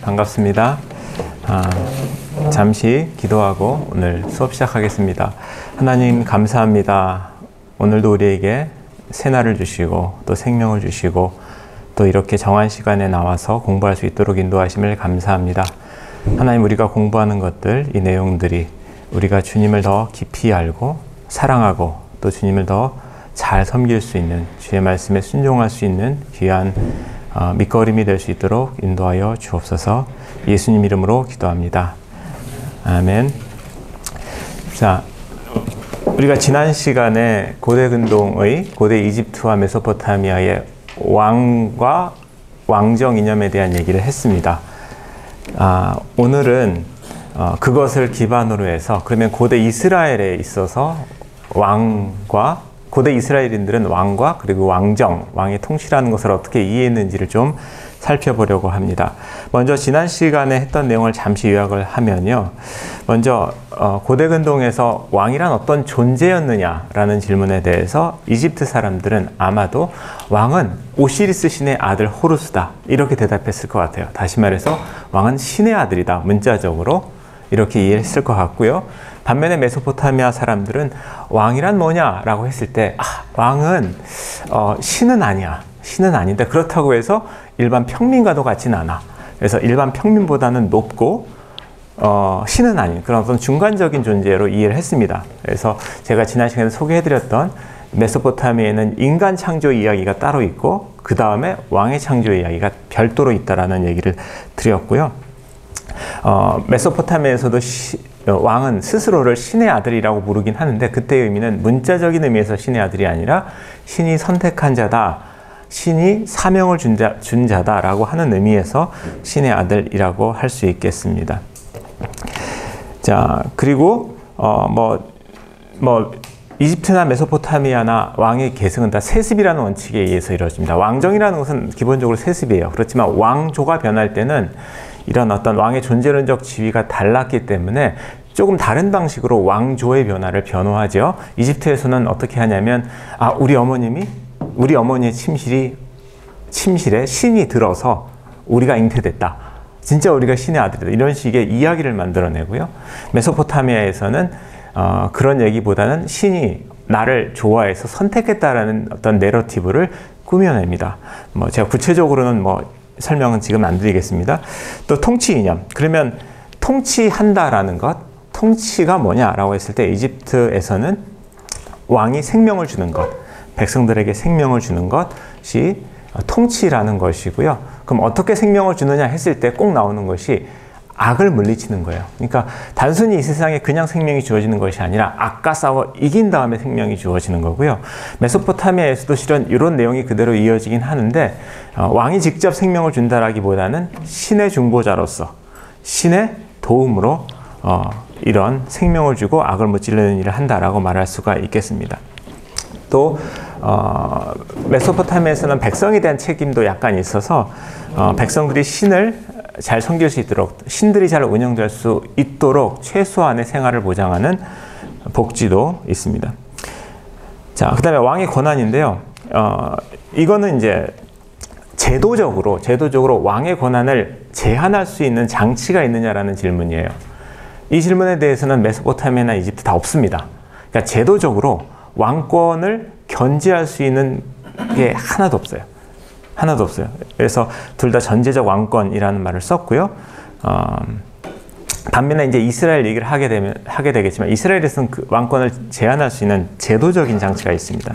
반갑습니다. 잠시 기도하고 오늘 수업 시작하겠습니다. 하나님 감사합니다. 오늘도 우리에게 새날을 주시고 또 생명을 주시고 또 이렇게 정한 시간에 나와서 공부할 수 있도록 인도하심을 감사합니다. 하나님, 우리가 공부하는 것들, 이 내용들이 우리가 주님을 더 깊이 알고 사랑하고 또 주님을 더 잘 섬길 수 있는, 주의 말씀에 순종할 수 있는 귀한 밑거름이 될 수 있도록 인도하여 주옵소서. 예수님 이름으로 기도합니다. 아멘. 자, 우리가 지난 시간에 고대 근동의 고대 이집트와 메소포타미아의 왕과 왕정 이념에 대한 얘기를 했습니다. 오늘은 그것을 기반으로 해서, 그러면 고대 이스라엘에 있어서 고대 이스라엘인들은 왕과 그리고 왕정, 왕의 통치라는 것을 어떻게 이해했는지를 좀 살펴보려고 합니다. 먼저 지난 시간에 했던 내용을 잠시 요약을 하면요. 먼저 고대 근동에서 왕이란 어떤 존재였느냐라는 질문에 대해서 이집트 사람들은 아마도 왕은 오시리스 신의 아들 호루스다, 이렇게 대답했을 것 같아요. 다시 말해서 왕은 신의 아들이다, 문자적으로 이렇게 이해했을 것 같고요. 반면에 메소포타미아 사람들은 왕이란 뭐냐라고 했을 때 왕은 신은 아니야. 신은 아닌데 그렇다고 해서 일반 평민과도 같지는 않아. 그래서 일반 평민보다는 높고 신은 아닌 그런 어떤 중간적인 존재로 이해를 했습니다. 그래서 제가 지난 시간에 소개해드렸던 메소포타미아에는 인간 창조 이야기가 따로 있고 그 다음에 왕의 창조 이야기가 별도로 있다라는 얘기를 드렸고요. 메소포타미아에서도 왕은 스스로를 신의 아들이라고 부르긴 하는데 그때의 의미는 문자적인 의미에서 신의 아들이 아니라 신이 선택한 자다, 신이 사명을 준 자다라고 하는 의미에서 신의 아들이라고 할 수 있겠습니다. 자, 그리고 이집트나 메소포타미아나 왕의 계승은 다 세습이라는 원칙에 의해서 이루어집니다. 왕정이라는 것은 기본적으로 세습이에요. 그렇지만 왕조가 변할 때는 이런 어떤 왕의 존재론적 지위가 달랐기 때문에 조금 다른 방식으로 왕조의 변화를 변호하죠. 이집트에서는 어떻게 하냐면 우리 어머니의 침실에 신이 들어서 우리가 잉태됐다, 진짜 우리가 신의 아들이다, 이런 식의 이야기를 만들어내고요. 메소포타미아에서는 그런 얘기보다는 신이 나를 좋아해서 선택했다라는 어떤 내러티브를 꾸며냅니다. 제가 구체적으로는 설명은 지금 안 드리겠습니다. 또 통치 이념. 그러면 통치한다라는 것, 통치가 뭐냐라고 했을 때 이집트에서는 왕이 생명을 주는 것, 백성들에게 생명을 주는 것이 통치라는 것이고요. 그럼 어떻게 생명을 주느냐 했을 때 꼭 나오는 것이 악을 물리치는 거예요. 그러니까 단순히 이 세상에 그냥 생명이 주어지는 것이 아니라 악과 싸워 이긴 다음에 생명이 주어지는 거고요. 메소포타미아에서도 실은 이런 내용이 그대로 이어지긴 하는데 왕이 직접 생명을 준다라기보다는 신의 중보자로서 신의 도움으로 이런 생명을 주고 악을 무찌르는 일을 한다라고 말할 수가 있겠습니다. 또 메소포타미아에서는 백성에 대한 책임도 약간 있어서 백성들이 신을 잘 섬길 수 있도록, 신들이 잘 운영될 수 있도록 최소한의 생활을 보장하는 복지도 있습니다. 자, 그 다음에 왕의 권한인데요. 이거는 이제 제도적으로 왕의 권한을 제한할 수 있는 장치가 있느냐라는 질문이에요. 이 질문에 대해서는 메소포타미아나 이집트 다 없습니다. 그러니까 제도적으로 왕권을 견제할 수 있는 게 하나도 없어요. 그래서 둘 다 전제적 왕권이라는 말을 썼고요. 반면에 이제 이스라엘 얘기를 하게 되겠지만 이스라엘에서는 그 왕권을 제한할 수 있는 제도적인 장치가 있습니다.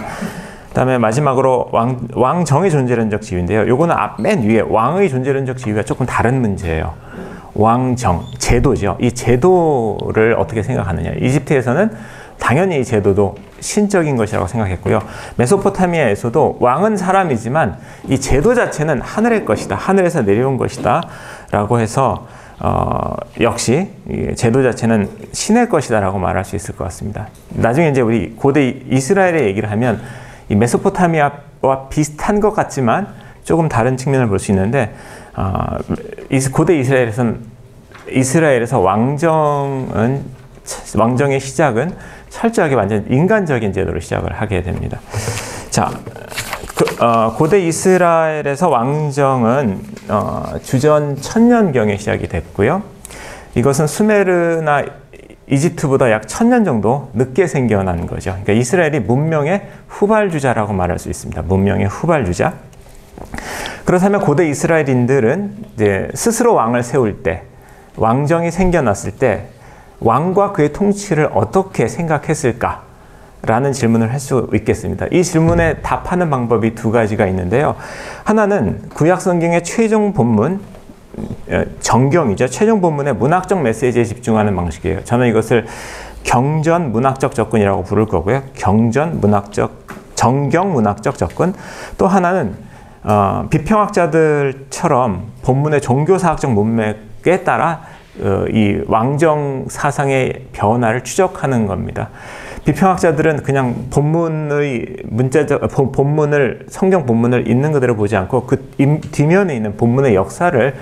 그다음에 마지막으로 왕정의 존재론적 지위인데요. 요거는 맨 위에 왕의 존재론적 지위가 조금 다른 문제예요. 왕정, 제도죠. 이 제도를 어떻게 생각하느냐. 이집트에서는 당연히 이 제도도 신적인 것이라고 생각했고요. 메소포타미아에서도 왕은 사람이지만 이 제도 자체는 하늘의 것이다, 하늘에서 내려온 것이다 라고 해서 역시 이 제도 자체는 신의 것이다 라고 말할 수 있을 것 같습니다. 나중에 이제 우리 고대 이스라엘의 얘기를 하면 이 메소포타미아와 비슷한 것 같지만 조금 다른 측면을 볼 수 있는데 고대 이스라엘에서 왕정의 시작은 철저하게 완전 인간적인 제도로 시작을 하게 됩니다. 자, 고대 이스라엘에서 왕정은 주전 1000년경에 시작이 됐고요. 이것은 수메르나 이집트보다 약 1000년 정도 늦게 생겨난 거죠. 그러니까 이스라엘이 문명의 후발주자라고 말할 수 있습니다. 문명의 후발주자. 그렇다면 고대 이스라엘인들은 이제 스스로 왕을 세울 때, 왕정이 생겨났을 때 왕과 그의 통치를 어떻게 생각했을까? 라는 질문을 할 수 있겠습니다. 이 질문에 답하는 방법이 두 가지가 있는데요. 하나는 구약성경의 최종 본문, 정경이죠. 최종 본문의 문학적 메시지에 집중하는 방식이에요. 저는 이것을 경전 문학적 접근이라고 부를 거고요. 정경 문학적 접근. 또 하나는 비평학자들처럼 본문의 종교사학적 문맥에 따라 이 왕정 사상의 변화를 추적하는 겁니다. 비평학자들은 그냥 본문을 성경 본문을 있는 그대로 보지 않고 그 뒷면에 있는 본문의 역사를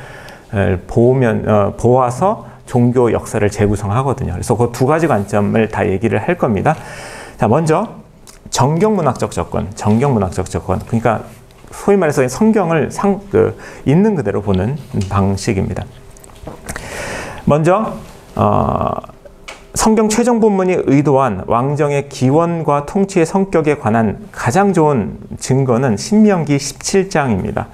보아서 종교 역사를 재구성하거든요. 그래서 그 두 가지 관점을 다 얘기를 할 겁니다. 자, 먼저 정경문학적 접근. 그러니까 소위 말해서 성경을 있는 그대로 보는 방식입니다. 먼저 성경 최종 본문이 의도한 왕정의 기원과 통치의 성격에 관한 가장 좋은 증거는 신명기 17장입니다.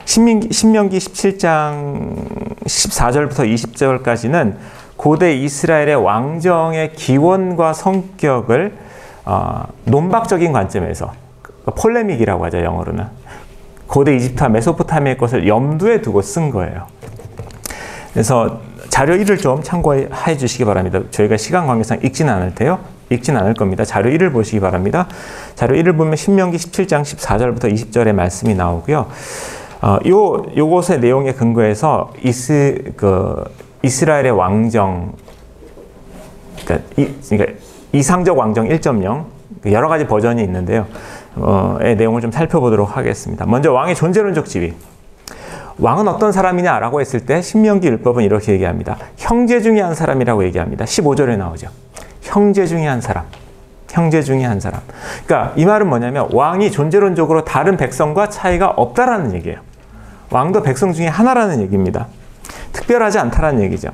신명기 17장 14절부터 20절까지는 고대 이스라엘의 왕정의 기원과 성격을 논박적인 관점에서, 폴레믹이라고 하죠, 영어로는. 고대 이집트와 메소포타미아의 것을 염두에 두고 쓴 거예요. 그래서 자료 1을 좀 참고해 주시기 바랍니다. 저희가 시간 관계상 읽지는 않을 겁니다. 자료 1을 보시기 바랍니다. 자료 1을 보면 신명기 17장 14절부터 20절의 말씀이 나오고요. 요것의 내용에 근거해서 이스라엘의 왕정, 그러니까 이상적 왕정 1.0 여러 가지 버전이 있는데요. 의 내용을 좀 살펴보도록 하겠습니다. 먼저 왕의 존재론적 지위. 왕은 어떤 사람이냐라고 했을 때 신명기 율법은 이렇게 얘기합니다. 형제 중에 한 사람이라고 얘기합니다. 15절에 나오죠. 형제 중에 한 사람. 그러니까 이 말은 뭐냐면 왕이 존재론적으로 다른 백성과 차이가 없다라는 얘기예요. 왕도 백성 중에 하나라는 얘기입니다. 특별하지 않다라는 얘기죠.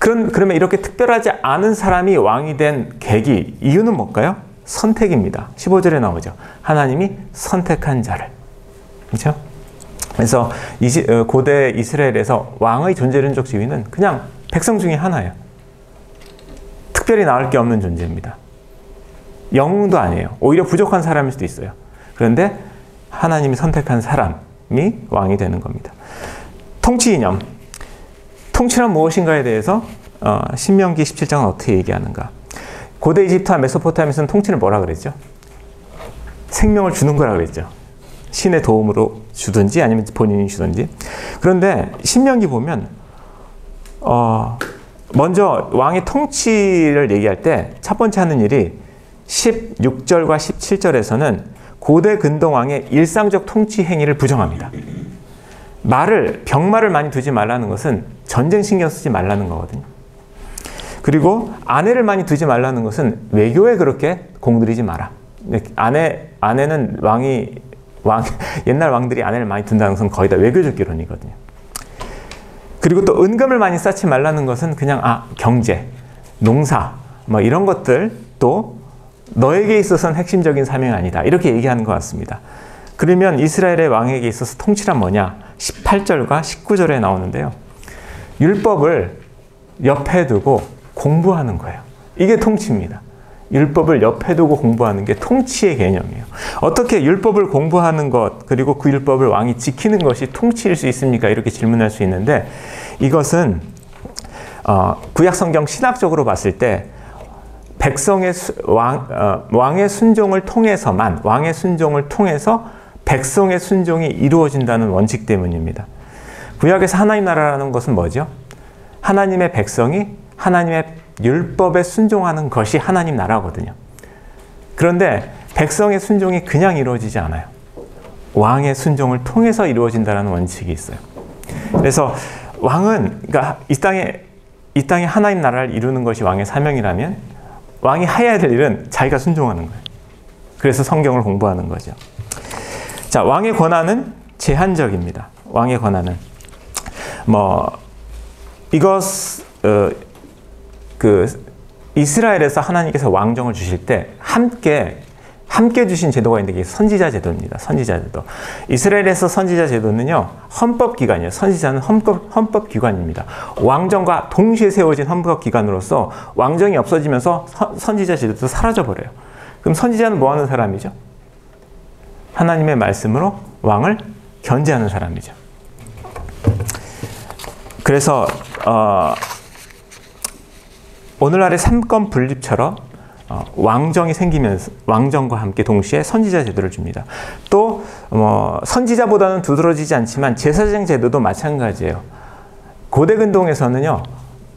그러면 이렇게 특별하지 않은 사람이 왕이 된 계기, 이유는 뭘까요? 선택입니다. 15절에 나오죠. 하나님이 선택한 자를. 그렇죠? 그래서 고대 이스라엘에서 왕의 존재론적 지위는 그냥 백성 중에 하나예요. 특별히 나을 게 없는 존재입니다. 영웅도 아니에요. 오히려 부족한 사람일 수도 있어요. 그런데 하나님이 선택한 사람이 왕이 되는 겁니다. 통치 이념. 통치란 무엇인가에 대해서 신명기 17장은 어떻게 얘기하는가? 고대 이집트와 메소포타미아에서는 통치를 뭐라 그랬죠? 생명을 주는 거라 그랬죠. 신의 도움으로 주든지 아니면 본인이 주든지. 그런데 신명기 보면 먼저 왕의 통치를 얘기할 때 첫 번째 하는 일이 16절과 17절에서는 고대 근동왕의 일상적 통치 행위를 부정합니다. 병말을 많이 두지 말라는 것은 전쟁 신경 쓰지 말라는 거거든요. 그리고 아내를 많이 두지 말라는 것은 외교에 그렇게 공들이지 마라. 아내는 옛날 왕들이 아내를 많이 둔다는 것은 거의 다 외교적 기론이거든요. 그리고 또 은금을 많이 쌓지 말라는 것은 그냥 경제, 농사 뭐 이런 것들도 너에게 있어서는 핵심적인 사명이 아니다. 이렇게 얘기하는 것 같습니다. 그러면 이스라엘의 왕에게 있어서 통치란 뭐냐? 18절과 19절에 나오는데요. 율법을 옆에 두고 공부하는 거예요. 이게 통치입니다. 율법을 옆에 두고 공부하는 게 통치의 개념이에요. 어떻게 율법을 공부하는 것, 그리고 그 율법을 왕이 지키는 것이 통치일 수 있습니까? 이렇게 질문할 수 있는데, 이것은 구약성경 신학적으로 봤을 때 왕의 순종을 통해서 백성의 순종이 이루어진다는 원칙 때문입니다. 구약에서 하나님 나라라는 것은 뭐죠? 하나님의 백성이 하나님의 율법에 순종하는 것이 하나님 나라거든요. 그런데 백성의 순종이 그냥 이루어지지 않아요. 왕의 순종을 통해서 이루어진다는 원칙이 있어요. 그래서 왕은, 그러니까 이 땅에 하나님 나라를 이루는 것이 왕의 사명이라면 왕이 해야 될 일은 자기가 순종하는 거예요. 그래서 성경을 공부하는 거죠. 자, 왕의 권한은 제한적입니다. 왕의 권한은 이스라엘에서 하나님께서 왕정을 주실 때 함께 주신 제도가 있는데 이게 선지자 제도입니다. 선지자 제도. 이스라엘에서 선지자 제도는요, 헌법기관이에요. 선지자는 헌법기관입니다. 왕정과 동시에 세워진 헌법기관으로서 왕정이 없어지면서 선지자 제도도 사라져버려요. 그럼 선지자는 뭐 하는 사람이죠? 하나님의 말씀으로 왕을 견제하는 사람이죠. 그래서 오늘날의 삼권 분립처럼 왕정이 생기면서 왕정과 함께 동시에 선지자 제도를 줍니다. 또 선지자보다는 두드러지지 않지만 제사장 제도도 마찬가지예요. 고대 근동에서는요,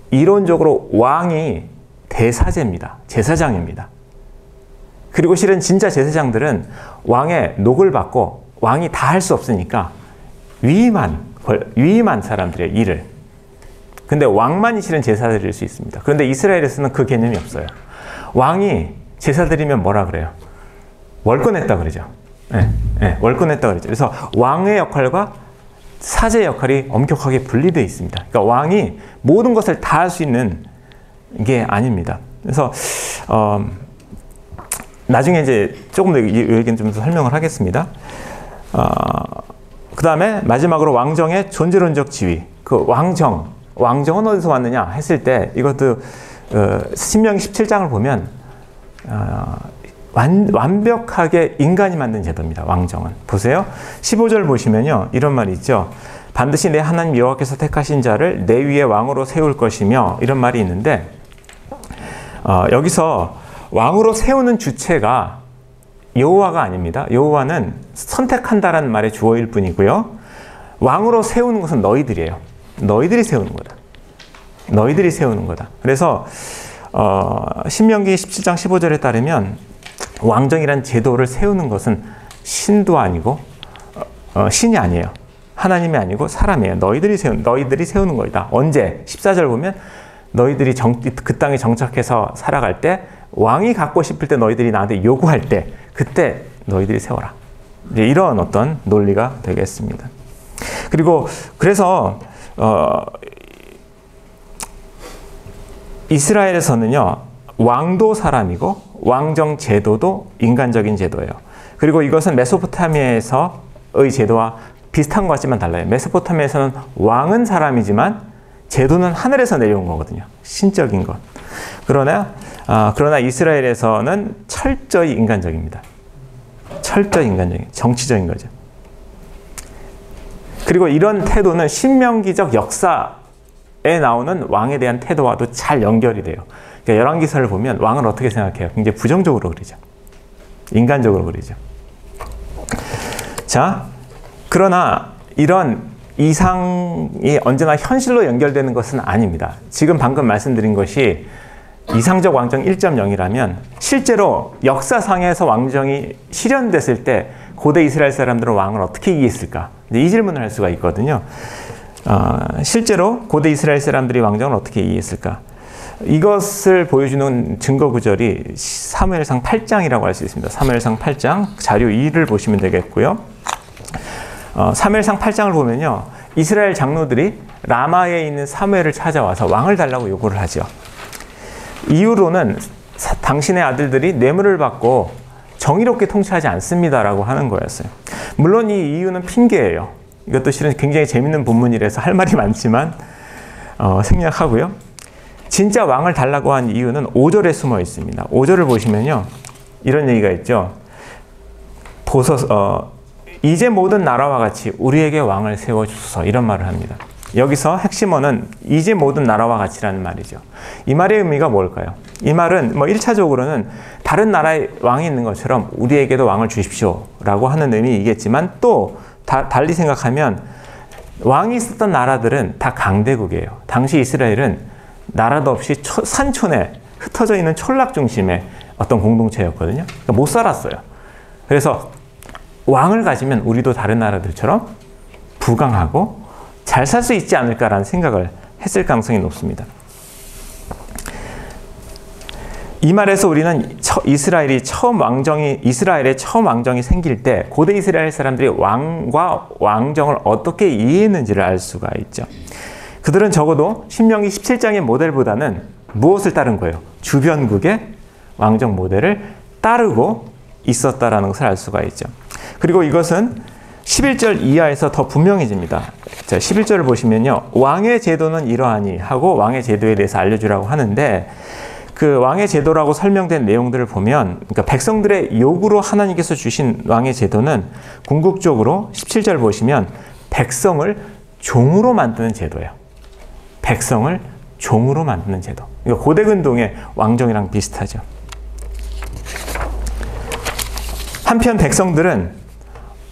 이론적으로 왕이 대사제입니다. 제사장입니다. 그리고 실은 진짜 제사장들은 왕의 녹을 받고 왕이 다 할 수 없으니까 위임한 사람들의 일을. 근데 왕만이 실은 제사 드릴 수 있습니다. 그런데 이스라엘에서는 그 개념이 없어요. 왕이 제사 드리면 뭐라 그래요? 월권했다 그러죠. 월권했다 그러죠. 그래서 왕의 역할과 사제의 역할이 엄격하게 분리되어 있습니다. 그러니까 왕이 모든 것을 다 할 수 있는 게 아닙니다. 그래서 나중에 이제 조금 더 이 얘기는 좀 더 설명을 하겠습니다. 그 다음에 마지막으로 왕정의 존재론적 지위. 그 왕정은 어디서 왔느냐 했을 때 이것도 신명기 17장을 보면 완벽하게 인간이 만든 제도입니다. 왕정은. 보세요. 15절 보시면요, 이런 말이 있죠. 반드시 내 하나님 여호와께서 택하신 자를 내 위에 왕으로 세울 것이며, 이런 말이 있는데 여기서 왕으로 세우는 주체가 여호와가 아닙니다. 여호와는 선택한다라는 말의 주어일 뿐이고요. 왕으로 세우는 것은 너희들이에요. 너희들이 세우는 거다. 너희들이 세우는 거다. 그래서 신명기 17장 15절에 따르면 왕정이란 제도를 세우는 것은 신도 아니고 신이 아니에요. 하나님이 아니고 사람이에요. 너희들이 세우는 거다. 언제? 14절 보면 너희들이 그 땅에 정착해서 살아갈 때, 왕이 갖고 싶을 때, 너희들이 나한테 요구할 때, 그때 너희들이 세워라. 이제 이런 어떤 논리가 되겠습니다. 그래서 이스라엘에서는요, 왕도 사람이고 왕정 제도도 인간적인 제도예요. 그리고 이것은 메소포타미아에서의 제도와 비슷한 것 같지만 달라요. 메소포타미아에서는 왕은 사람이지만 제도는 하늘에서 내려온 거거든요. 신적인 것. 그러나 이스라엘에서는 철저히 인간적입니다. 철저히 인간적인, 정치적인 거죠. 그리고 이런 태도는 신명기적 역사에 나오는 왕에 대한 태도와도 잘 연결이 돼요. 그러니까 열왕기서를 보면 왕을 어떻게 생각해요? 굉장히 부정적으로 그리죠. 인간적으로 그리죠. 자, 그러나 이런 이상이 언제나 현실로 연결되는 것은 아닙니다. 지금 방금 말씀드린 것이 이상적 왕정 1.0이라면 실제로 역사상에서 왕정이 실현됐을 때 고대 이스라엘 사람들은 왕을 어떻게 이해했을까? 이 질문을 할 수가 있거든요. 실제로 고대 이스라엘 사람들이 왕정을 어떻게 이해했을까? 이것을 보여주는 증거 구절이 사무엘상 8장이라고 할 수 있습니다. 사무엘상 8장 자료 2를 보시면 되겠고요. 사무엘상 8장을 보면요, 이스라엘 장로들이 라마에 있는 사무엘을 찾아와서 왕을 달라고 요구를 하죠. 이유로는 당신의 아들들이 뇌물을 받고 정의롭게 통치하지 않습니다라고 하는 거였어요. 물론 이 이유는 핑계예요. 이것도 실은 굉장히 재밌는 본문이라서 할 말이 많지만 생략하고요. 진짜 왕을 달라고 한 이유는 5절에 숨어 있습니다. 5절을 보시면요, 이런 얘기가 있죠. 이제 모든 나라와 같이 우리에게 왕을 세워주소서, 이런 말을 합니다. 여기서 핵심어는 이제 모든 나라와 같이라는 말이죠. 이 말의 의미가 뭘까요? 이 말은 1차적으로는 다른 나라에 왕이 있는 것처럼 우리에게도 왕을 주십시오 라고 하는 의미이겠지만, 또 달리 생각하면 왕이 있었던 나라들은 다 강대국이에요. 당시 이스라엘은 나라도 없이 산촌에 흩어져 있는 촌락 중심의 어떤 공동체였거든요. 그러니까 못 살았어요. 그래서 왕을 가지면 우리도 다른 나라들처럼 부강하고 잘 살 수 있지 않을까라는 생각을 했을 가능성이 높습니다. 이 말에서 우리는 이스라엘의 처음 왕정이 생길 때 고대 이스라엘 사람들이 왕과 왕정을 어떻게 이해했는지를 알 수가 있죠. 그들은 적어도 신명기 17장의 모델보다는 무엇을 따른 거예요? 주변국의 왕정 모델을 따르고 있었다라는 것을 알 수가 있죠. 그리고 이것은 11절 이하에서 더 분명해집니다. 자, 11절을 보시면요. 왕의 제도는 이러하니 하고 왕의 제도에 대해서 알려주라고 하는데 그 왕의 제도라고 설명된 내용들을 보면 그러니까 백성들의 요구로 하나님께서 주신 왕의 제도는 궁극적으로 17절 보시면 백성을 종으로 만드는 제도예요. 백성을 종으로 만드는 제도. 그러니까 고대 근동의 왕정이랑 비슷하죠. 한편 백성들은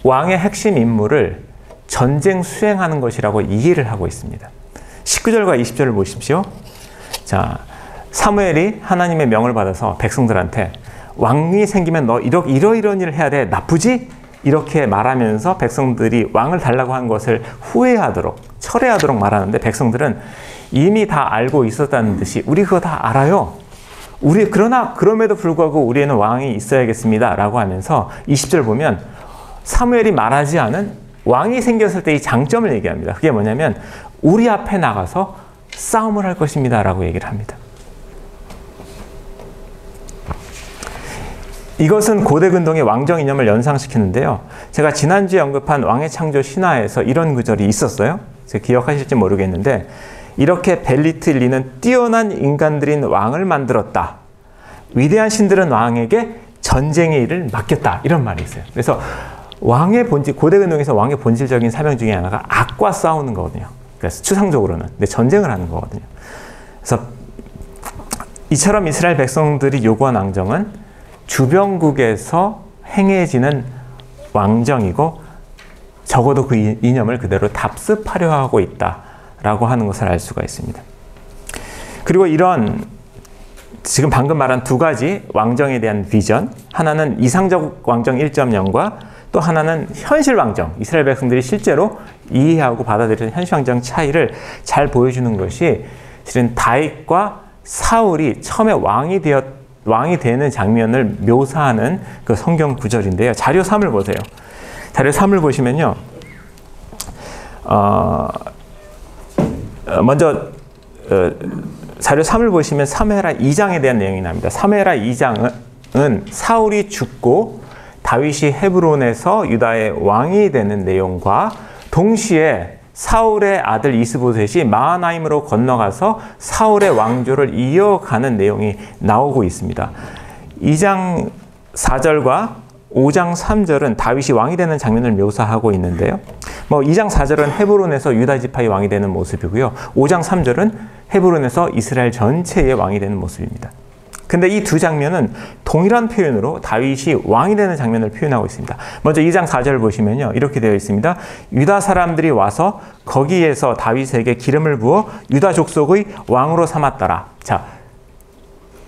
왕의 핵심 임무를 전쟁 수행하는 것이라고 이해를 하고 있습니다. 19절과 20절을 보십시오. 자, 사무엘이 하나님의 명을 받아서 백성들한테 왕이 생기면 너 이러이러한 일을 해야 돼. 나쁘지? 이렇게 말하면서 백성들이 왕을 달라고 한 것을 후회하도록, 철회하도록 말하는데 백성들은 이미 다 알고 있었다는 듯이 우리 그거 다 알아요. 그러나 그럼에도 불구하고 우리에는 왕이 있어야겠습니다. 라고 하면서 20절 보면 사무엘이 말하지 않은 왕이 생겼을 때의 장점을 얘기합니다. 그게 뭐냐면 우리 앞에 나가서 싸움을 할 것입니다. 라고 얘기를 합니다. 이것은 고대 근동의 왕정 이념을 연상시키는데요. 제가 지난주에 언급한 왕의 창조 신화에서 이런 구절이 있었어요. 제가 기억하실지 모르겠는데 이렇게 벨리틀리는 뛰어난 인간들인 왕을 만들었다. 위대한 신들은 왕에게 전쟁의 일을 맡겼다. 이런 말이 있어요. 그래서 왕의 본질, 고대 근동에서 왕의 본질적인 사명 중에 하나가 악과 싸우는 거거든요. 그래서 추상적으로는. 근데 전쟁을 하는 거거든요. 그래서 이처럼 이스라엘 백성들이 요구한 왕정은 주변국에서 행해지는 왕정이고 적어도 그 이념을 그대로 답습하려 하고 있다라고 하는 것을 알 수가 있습니다. 그리고 이런 지금 방금 말한 두 가지 왕정에 대한 비전, 하나는 이상적 왕정 1.0과 또 하나는 현실 왕정, 이스라엘 백성들이 실제로 이해하고 받아들이는 현실 왕정 차이를 잘 보여주는 것이 실은 다윗과 사울이 처음에 왕이 되는 장면을 묘사하는 그 성경 구절인데요. 자료 3을 보세요. 자료 3을 보시면요. 먼저 자료 3을 보시면 사무엘하 2장에 대한 내용이 나옵니다. 사무엘하 2장은 사울이 죽고 다윗이 헤브론에서 유다의 왕이 되는 내용과 동시에 사울의 아들 이스보셋이 마하나임으로 건너가서 사울의 왕조를 이어가는 내용이 나오고 있습니다. 2장 4절과 5장 3절은 다윗이 왕이 되는 장면을 묘사하고 있는데요. 2장 4절은 헤브론에서 유다 지파의 왕이 되는 모습이고요. 5장 3절은 헤브론에서 이스라엘 전체의 왕이 되는 모습입니다. 근데 이 두 장면은 동일한 표현으로 다윗이 왕이 되는 장면을 표현하고 있습니다. 먼저 2장 4절 보시면요. 이렇게 되어 있습니다. 유다 사람들이 와서 거기에서 다윗에게 기름을 부어 유다 족속의 왕으로 삼았더라. 자,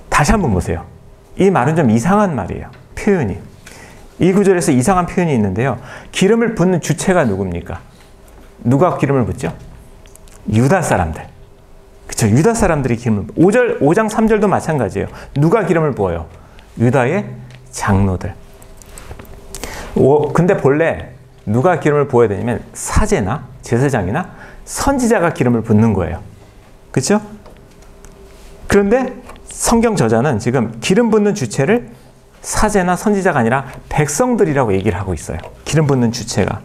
다시 한번 보세요. 이 말은 좀 이상한 말이에요. 표현이. 이 구절에서 이상한 표현이 있는데요. 기름을 붓는 주체가 누굽니까? 누가 기름을 붓죠? 유다 사람들. 그렇죠. 유다 사람들이 기름을 5장 3절도 마찬가지예요. 누가 기름을 부어요? 유다의 장로들. 근데 본래 누가 기름을 부어야 되냐면 사제나 제사장이나 선지자가 기름을 붓는 거예요. 그렇죠? 그런데 성경 저자는 지금 기름 붓는 주체를 사제나 선지자가 아니라 백성들이라고 얘기를 하고 있어요. 기름 붓는 주체가.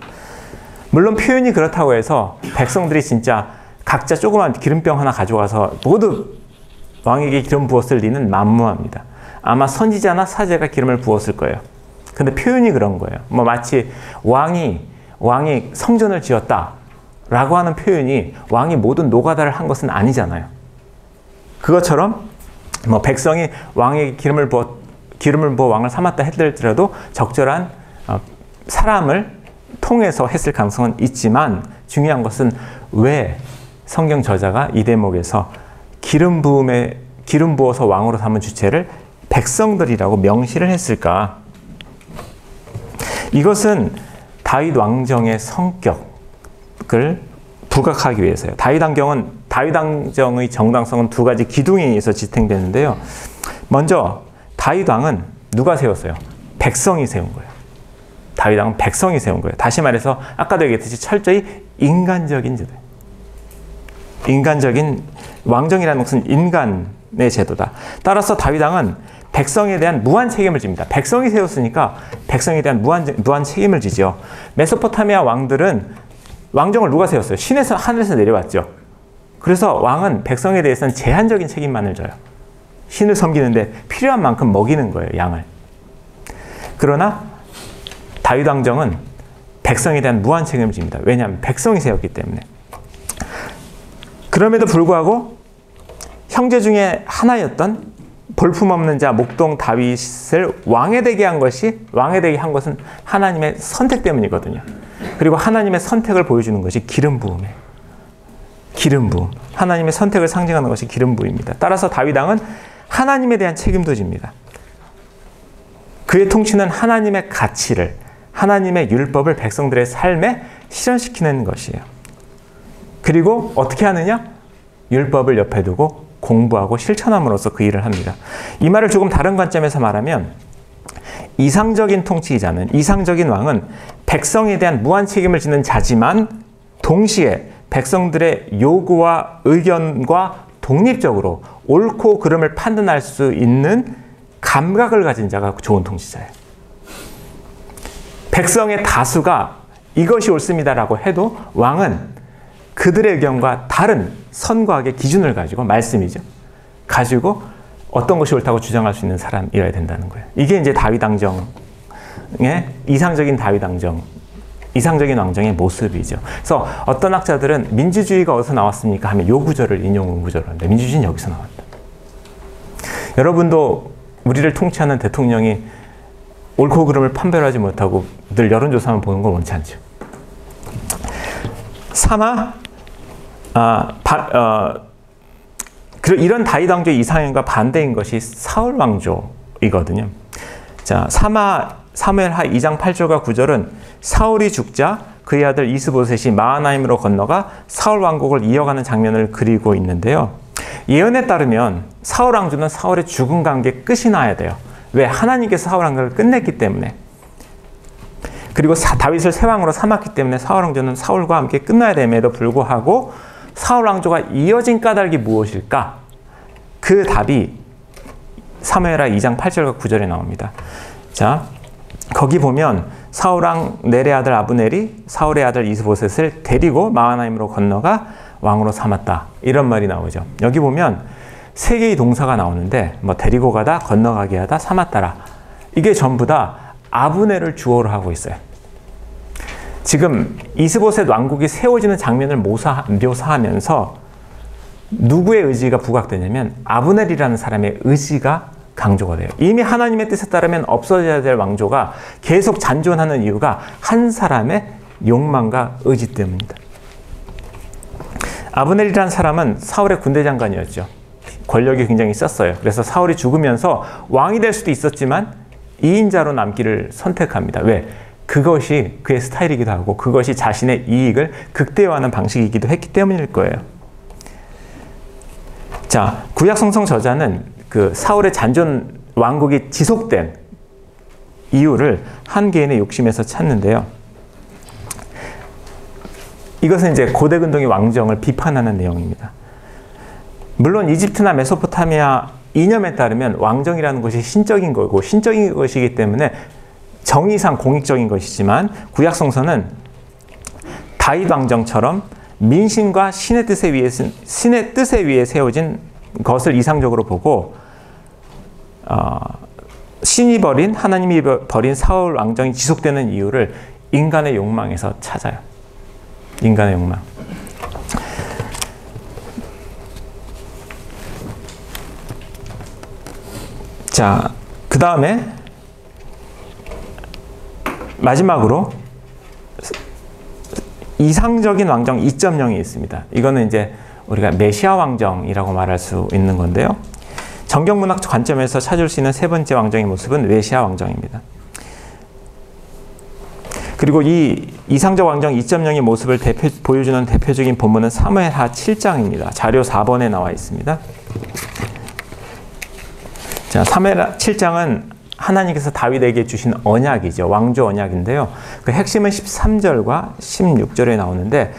물론 표현이 그렇다고 해서 백성들이 진짜 각자 조그만 기름병 하나 가져가서 모두 왕에게 기름 부었을 리는 만무합니다. 아마 선지자나 사제가 기름을 부었을 거예요. 근데 표현이 그런 거예요. 마치 왕이 성전을 지었다라고 하는 표현이 왕이 모든 노가다를 한 것은 아니잖아요. 그것처럼 백성이 왕에게 기름을 부어 왕을 삼았다 했더라도 적절한 사람을 통해서 했을 가능성은 있지만 중요한 것은 왜 성경 저자가 이 대목에서 기름 부어서 왕으로 삼은 주체를 백성들이라고 명시를 했을까? 이것은 다윗 왕정의 성격을 부각하기 위해서요. 다윗 왕정의 정당성은 두 가지 기둥에 의해서 지탱되는데요. 먼저 다윗 왕은 누가 세웠어요? 백성이 세운 거예요. 다윗 왕은 백성이 세운 거예요. 다시 말해서 아까도 얘기했듯이 철저히 인간적인 제도. 인간적인 왕정이라는 것은 인간의 제도다. 따라서 다윗 왕은 백성에 대한 무한 책임을 집니다. 백성이 세웠으니까 백성에 대한 무한 책임을 지죠. 메소포타미아 왕들은 왕정을 누가 세웠어요? 신에서 하늘에서 내려왔죠. 그래서 왕은 백성에 대해서는 제한적인 책임만을 져요. 신을 섬기는데 필요한 만큼 먹이는 거예요, 양을. 그러나 다윗 왕정은 백성에 대한 무한 책임을 집니다. 왜냐하면 백성이 세웠기 때문에. 그럼에도 불구하고 형제 중에 하나였던 볼품없는 자 목동 다윗을 왕에 되게 한 것은 하나님의 선택 때문이거든요. 그리고 하나님의 선택을 보여주는 것이 기름 부음이에요. 기름 부음. 하나님의 선택을 상징하는 것이 기름 부음입니다. 따라서 다윗 왕은 하나님에 대한 책임도 집니다. 그의 통치는 하나님의 가치를, 하나님의 율법을 백성들의 삶에 실현시키는 것이에요. 그리고 어떻게 하느냐? 율법을 옆에 두고 공부하고 실천함으로써 그 일을 합니다. 이 말을 조금 다른 관점에서 말하면 이상적인 통치자는, 이상적인 왕은 백성에 대한 무한 책임을 지는 자지만 동시에 백성들의 요구와 의견과 독립적으로 옳고 그름을 판단할 수 있는 감각을 가진 자가 좋은 통치자예요. 백성의 다수가 이것이 옳습니다라고 해도 왕은 그들의 의견과 다른 선과학의 기준을 가지고, 말씀이죠, 가지고 어떤 것이 옳다고 주장할 수 있는 사람이어야 된다는 거예요. 이게 이제 다윗 왕정의 이상적인 이상적인 왕정의 모습이죠. 그래서 어떤 학자들은 민주주의가 어디서 나왔습니까? 하면 요 구절을 인용 구절을 합니다. 민주주의는 여기서 나왔다. 여러분도 우리를 통치하는 대통령이 옳고 그름을 판별하지 못하고 늘 여론조사만 보는 걸 원치 않죠. 그리고 이런 다윗 왕조의 이상형과 반대인 것이 사울 왕조이거든요. 자, 사무엘하 2장 8절과 9절은 사울이 죽자 그의 아들 이스보셋이 마하나임으로 건너가 사울 왕국을 이어가는 장면을 그리고 있는데요. 예언에 따르면 사울 왕조는 사울의 죽음과 함께 끝이 나야 돼요. 왜? 하나님께서 사울 왕조를 끝냈기 때문에. 그리고 다윗을 새 왕으로 삼았기 때문에 사울 왕조는 사울과 함께 끝나야 됨에도 불구하고 사울 왕조가 이어진 까닭이 무엇일까? 그 답이 사무엘하 2장 8절과 9절에 나옵니다. 자, 거기 보면 사울 왕 넬의 아들 아브넬이 사울의 아들 이스보셋을 데리고 마하나임으로 건너가 왕으로 삼았다. 이런 말이 나오죠. 여기 보면 세 개의 동사가 나오는데 뭐 데리고 가다, 건너가게 하다, 삼았다라. 이게 전부 다 아브넬을 주어로 하고 있어요. 지금 이스보셋 왕국이 세워지는 장면을 묘사하면서 누구의 의지가 부각되냐면 아브넬이라는 사람의 의지가 강조가 돼요. 이미 하나님의 뜻에 따르면 없어져야 될 왕조가 계속 잔존하는 이유가 한 사람의 욕망과 의지 때문입니다. 아브넬이라는 사람은 사울의 군대 장관이었죠. 권력이 굉장히 셌어요. 그래서 사울이 죽으면서 왕이 될 수도 있었지만 2인자로 남기를 선택합니다. 왜? 그것이 그의 스타일이기도 하고 그것이 자신의 이익을 극대화하는 방식이기도 했기 때문일 거예요. 자, 구약 성경 저자는 그 사울의 잔존 왕국이 지속된 이유를 한 개인의 욕심에서 찾는데요. 이것은 이제 고대 근동의 왕정을 비판하는 내용입니다. 물론 이집트나 메소포타미아 이념에 따르면 왕정이라는 것이 신적인 거고 신적인 것이기 때문에 정의상 공익적인 것이지만 구약 성서는 다윗 왕정처럼 민심과 신의 뜻에 위해 세워진 것을 이상적으로 보고 신이 버린, 하나님이 버린 사울 왕정이 지속되는 이유를 인간의 욕망에서 찾아요. 인간의 욕망. 자, 그 다음에 마지막으로 이상적인 왕정 2.0이 있습니다. 이거는 이제 우리가 메시아 왕정이라고 말할 수 있는 건데요. 정경문학 관점에서 찾을 수 있는 세 번째 왕정의 모습은 메시아 왕정입니다. 그리고 이 이상적 왕정 2.0의 모습을 보여주는 대표적인 본문은 사무엘하 7장입니다. 자료 4번에 나와 있습니다. 자, 사무엘하 7장은 하나님께서 다윗에게 주신 언약이죠. 왕조 언약인데요. 그 핵심은 13절과 16절에 나오는데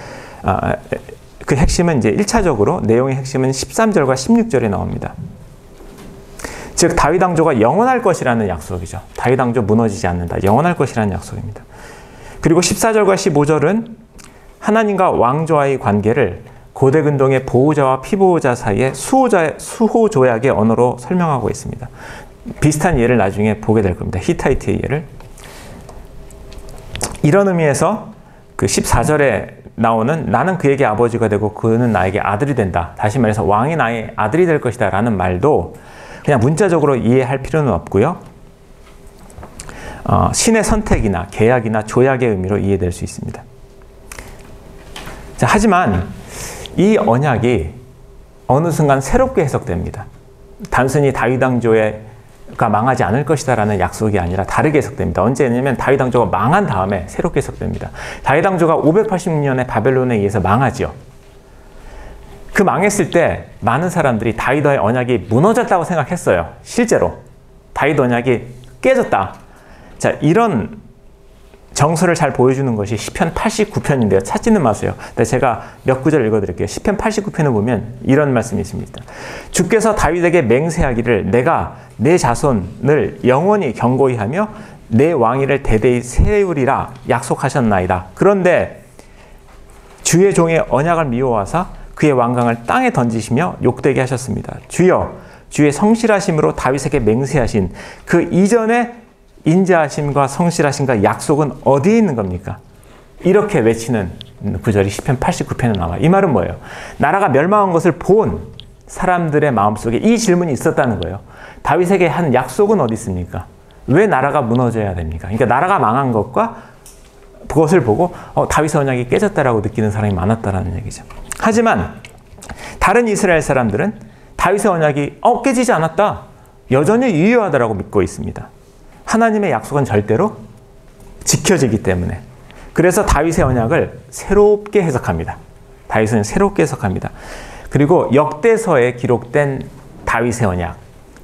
그 핵심은 이제 1차적으로 내용의 핵심은 13절과 16절에 나옵니다. 즉 다윗 왕조가 영원할 것이라는 약속이죠. 다윗 왕조 무너지지 않는다. 영원할 것이라는 약속입니다. 그리고 14절과 15절은 하나님과 왕조와의 관계를 고대 근동의 보호자와 피보호자 사이의 수호조약의 언어로 설명하고 있습니다. 비슷한 예를 나중에 보게 될 겁니다. 히타이트의 예를. 이런 의미에서 그 14절에 나오는 나는 그에게 아버지가 되고 그는 나에게 아들이 된다. 다시 말해서 왕이 나의 아들이 될 것이다 라는 말도 그냥 문자적으로 이해할 필요는 없고요. 신의 선택이나 계약이나 조약의 의미로 이해될 수 있습니다. 자, 하지만 이 언약이 어느 순간 새롭게 해석됩니다. 단순히 다윗 왕조가 망하지 않을 것이다 라는 약속이 아니라 다르게 해석됩니다. 언제냐면 다윗 왕조가 망한 다음에 새롭게 해석됩니다. 다윗 왕조가 586년에 바벨론에 의해서 망하죠. 그 망했을 때 많은 사람들이 다윗과의 언약이 무너졌다고 생각했어요. 실제로 다윗 언약이 깨졌다. 자, 이런 정서를 잘 보여주는 것이 시편 89편인데요. 찾지는 마세요. 근데 제가 몇 구절 읽어드릴게요. 시편 89편을 보면 이런 말씀이 있습니다. 주께서 다윗에게 맹세하기를 내가 내 자손을 영원히 견고히 하며 내 왕위를 대대히 세우리라 약속하셨나이다. 그런데 주의 종의 언약을 미워하사 그의 왕강을 땅에 던지시며 욕되게 하셨습니다. 주여, 주의 성실하심으로 다윗에게 맹세하신 그 이전에 인자하심과 성실하심과 약속은 어디에 있는 겁니까? 이렇게 외치는 구절이 시편 89편에 나와요. 이 말은 뭐예요? 나라가 멸망한 것을 본 사람들의 마음속에 이 질문이 있었다는 거예요. 다윗에게 한 약속은 어디 있습니까? 왜 나라가 무너져야 됩니까? 그러니까 나라가 망한 것과 그것을 보고 다윗의 언약이 깨졌다라고 느끼는 사람이 많았다라는 얘기죠. 하지만 다른 이스라엘 사람들은 다윗의 언약이 깨지지 않았다. 여전히 유효하다라고 믿고 있습니다. 하나님의 약속은 절대로 지켜지기 때문에. 그래서 다윗의 언약을 새롭게 해석합니다. 다윗은 새롭게 해석합니다. 그리고 역대서에 기록된 다윗의 언약,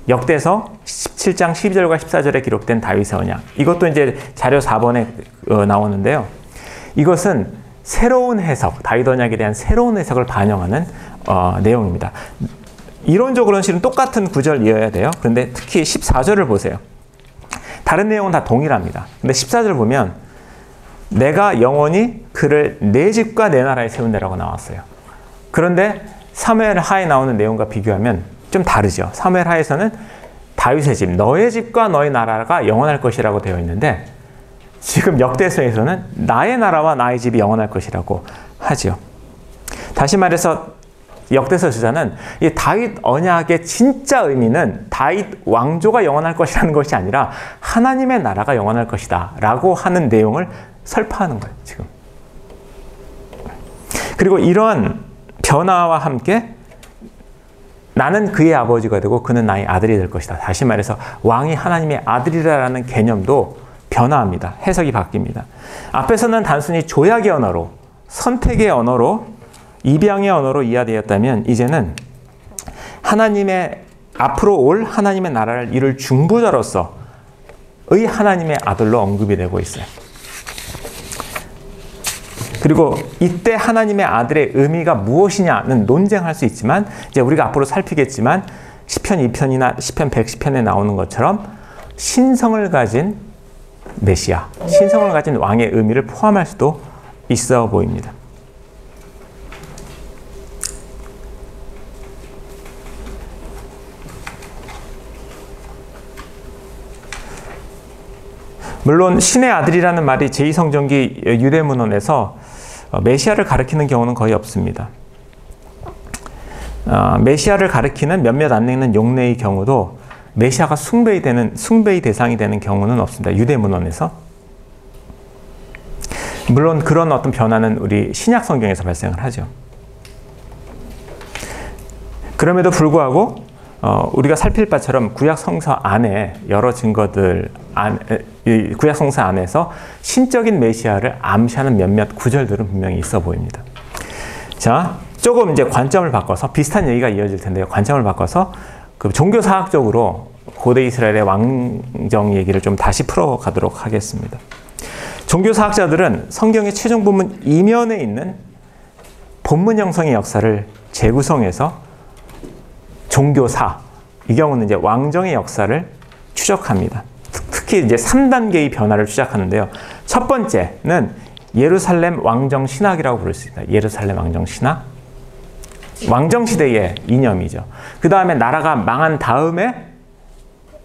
역대서 17장 12절과 14절에 기록된 다윗의 언약, 이것도 이제 자료 4번에 나오는데요. 이것은 새로운 해석, 다윗 언약에 대한 새로운 해석을 반영하는 내용입니다. 이론적으로는 실은 똑같은 구절이어야 돼요. 그런데 특히 14절을 보세요. 다른 내용은 다 동일합니다. 근데 14절 보면 내가 영원히 그를 내 집과 내 나라에 세운다라고 나왔어요. 그런데 사무엘 하에 나오는 내용과 비교하면 좀 다르죠. 사무엘 하에서는 다윗의 집, 너의 집과 너의 나라가 영원할 것이라고 되어 있는데 지금 역대서에서는 나의 나라와 나의 집이 영원할 것이라고 하죠. 다시 말해서 역대서 저자는 이 다윗 언약의 진짜 의미는 다윗 왕조가 영원할 것이라는 것이 아니라 하나님의 나라가 영원할 것이다 라고 하는 내용을 설파하는 거예요, 지금. 그리고 이러한 변화와 함께 나는 그의 아버지가 되고 그는 나의 아들이 될 것이다. 다시 말해서 왕이 하나님의 아들이라는 개념도 변화합니다. 해석이 바뀝니다. 앞에서는 단순히 조약의 언어로, 선택의 언어로, 입양의 언어로 이해되었다면 이제는 하나님의 앞으로 올 하나님의 나라를 이룰 중보자로서의 하나님의 아들로 언급이 되고 있어요. 그리고 이때 하나님의 아들의 의미가 무엇이냐는 논쟁할 수 있지만 이제 우리가 앞으로 살피겠지만 시편 2편이나 시편 110편에 나오는 것처럼 신성을 가진 메시아, 신성을 가진 왕의 의미를 포함할 수도 있어 보입니다. 물론 신의 아들이라는 말이 제2성경기 유대문헌에서 메시아를 가리키는 경우는 거의 없습니다. 메시아를 가리키는 몇몇 안 읽는 용례의 경우도 메시아가 숭배의 대상이 되는 경우는 없습니다. 유대문헌에서. 물론 그런 어떤 변화는 우리 신약 성경에서 발생을 하죠. 그럼에도 불구하고 우리가 살필 바처럼 구약 성서 안에 여러 증거들 구약 성서 안에서 신적인 메시아를 암시하는 몇몇 구절들은 분명히 있어 보입니다. 자, 조금 이제 관점을 바꿔서 비슷한 얘기가 이어질 텐데요. 관점을 바꿔서 그 종교사학적으로 고대 이스라엘의 왕정 얘기를 좀 다시 풀어가도록 하겠습니다. 종교사학자들은 성경의 최종 본문 이면에 있는 본문 형성의 역사를 재구성해서 종교사, 이 경우는 이제 왕정의 역사를 추적합니다. 특히 이제 3단계의 변화를 추적하는데요. 첫 번째는 예루살렘 왕정 신학이라고 부를 수 있다. 예루살렘 왕정 신학. 왕정 시대의 이념이죠. 그 다음에 나라가 망한 다음에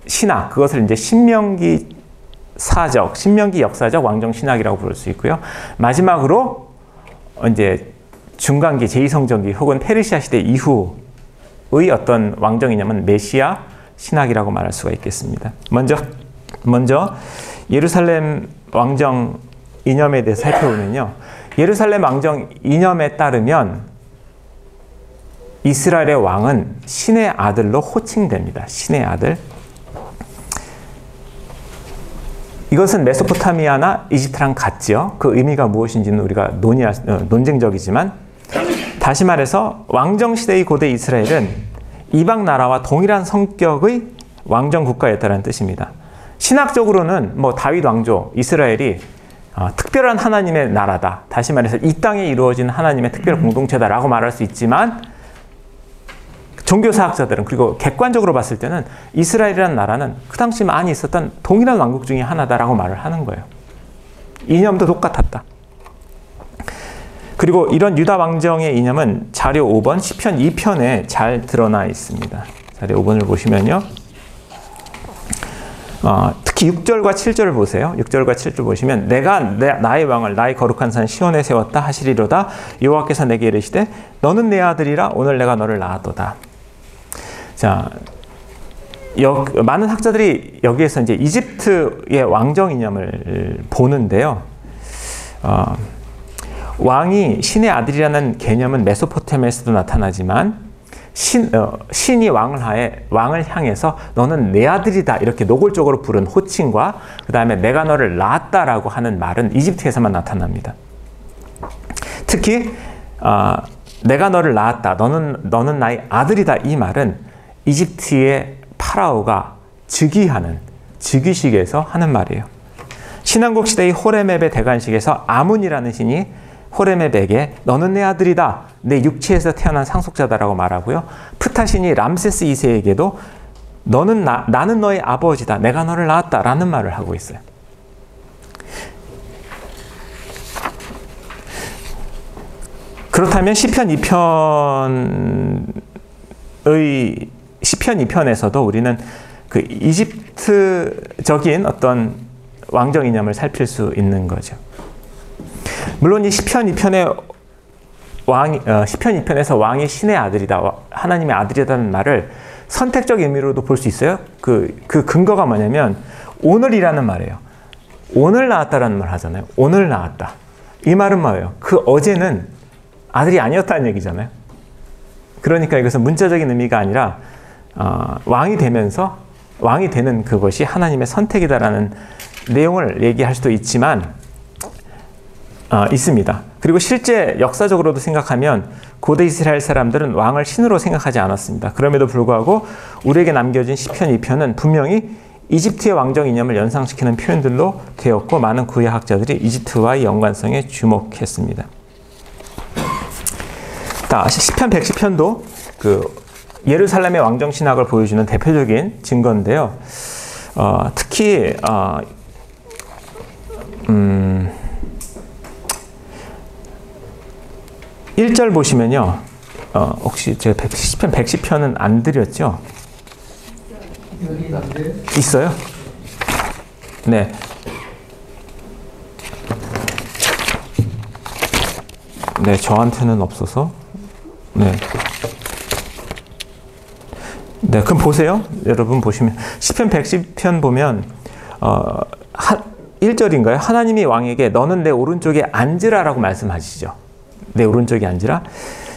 신학, 그것을 이제 신명기 역사적 왕정 신학이라고 부를 수 있고요. 마지막으로 이제 중간기, 제2성전기 혹은 페르시아 시대 이후의 어떤 왕정 이념은 메시아 신학이라고 말할 수가 있겠습니다. 먼저 예루살렘 왕정 이념에 대해서 살펴보면요. 예루살렘 왕정 이념에 따르면 이스라엘의 왕은 신의 아들로 호칭됩니다. 신의 아들. 이것은 메소포타미아나 이집트랑 같죠. 그 의미가 무엇인지는 우리가 논쟁적이지만, 다시 말해서 왕정시대의 고대 이스라엘은 이방 나라와 동일한 성격의 왕정 국가였다는 뜻입니다. 신학적으로는 다윗 왕조, 이스라엘이 특별한 하나님의 나라다. 다시 말해서 이 땅에 이루어진 하나님의 특별 공동체다라고 말할 수 있지만, 종교사학자들은, 그리고 객관적으로 봤을 때는 이스라엘이라는 나라는 그 당시 많이 있었던 동일한 왕국 중에 하나다라고 말을 하는 거예요. 이념도 똑같았다. 그리고 이런 유다 왕정의 이념은 자료 5번 시편 2편에 잘 드러나 있습니다. 자료 5번을 보시면요. 특히 6절과 7절을 보세요. 6절과 7절 보시면 내가 나의 왕을 나의 거룩한 산 시온에 세웠다 하시리로다. 여호와께서 내게 이르시되 너는 내 아들이라 오늘 내가 너를 낳았도다. 자, 많은 학자들이 여기에서 이제 이집트의 왕정 이념을 보는데요. 왕이 신의 아들이라는 개념은 메소포타미아에서도 나타나지만 신이 왕을 향해서 너는 내 아들이다 이렇게 노골적으로 부른 호칭과 그 다음에 내가 너를 낳았다라고 하는 말은 이집트에서만 나타납니다. 특히 내가 너를 낳았다, 너는 나의 아들이다, 이 말은 이집트의 파라오가 즉위식에서 하는 말이에요. 신왕국 시대의 호레맵의 대관식에서 아문이라는 신이 호레맵에게 너는 내 아들이다, 내 육체에서 태어난 상속자다라고 말하고요. 프타 신이 람세스 2세에게도 나는 너의 아버지다, 내가 너를 낳았다라는 말을 하고 있어요. 그렇다면 시편 2편에서도 우리는 그 이집트적인 어떤 왕정 이념을 살필 수 있는 거죠. 물론 이 시편 2편에서 왕이 신의 아들이다, 하나님의 아들이라는 말을 선택적 의미로도 볼 수 있어요. 그 근거가 뭐냐면 오늘이라는 말이에요. 오늘 낳았다라는 말 하잖아요. 오늘 낳았다. 이 말은 뭐예요? 그 어제는 아들이 아니었다는 얘기잖아요. 그러니까 이것은 문자적인 의미가 아니라 왕이 되는 그것이 하나님의 선택이다라는 내용을 얘기할 수도 있지만 있습니다. 그리고 실제 역사적으로도 생각하면 고대 이스라엘 사람들은 왕을 신으로 생각하지 않았습니다. 그럼에도 불구하고 우리에게 남겨진 시편 2편은 분명히 이집트의 왕정 이념을 연상시키는 표현들로 되었고 많은 구약학자들이 이집트와의 연관성에 주목했습니다. 시편 110편도 예루살렘의 왕정 신학을 보여주는 대표적인 증거인데요. 특히 1절 보시면요. 혹시 제가 시편 110편은 안 드렸죠? 있어요? 네. 네, 저한테는 없어서. 네. 네, 그럼 보세요. 여러분 보시면 시편 110편 보면 1절인가요? 하나님이 왕에게 너는 내 오른쪽에 앉으라라고 말씀하시죠. 내 오른쪽에 앉으라.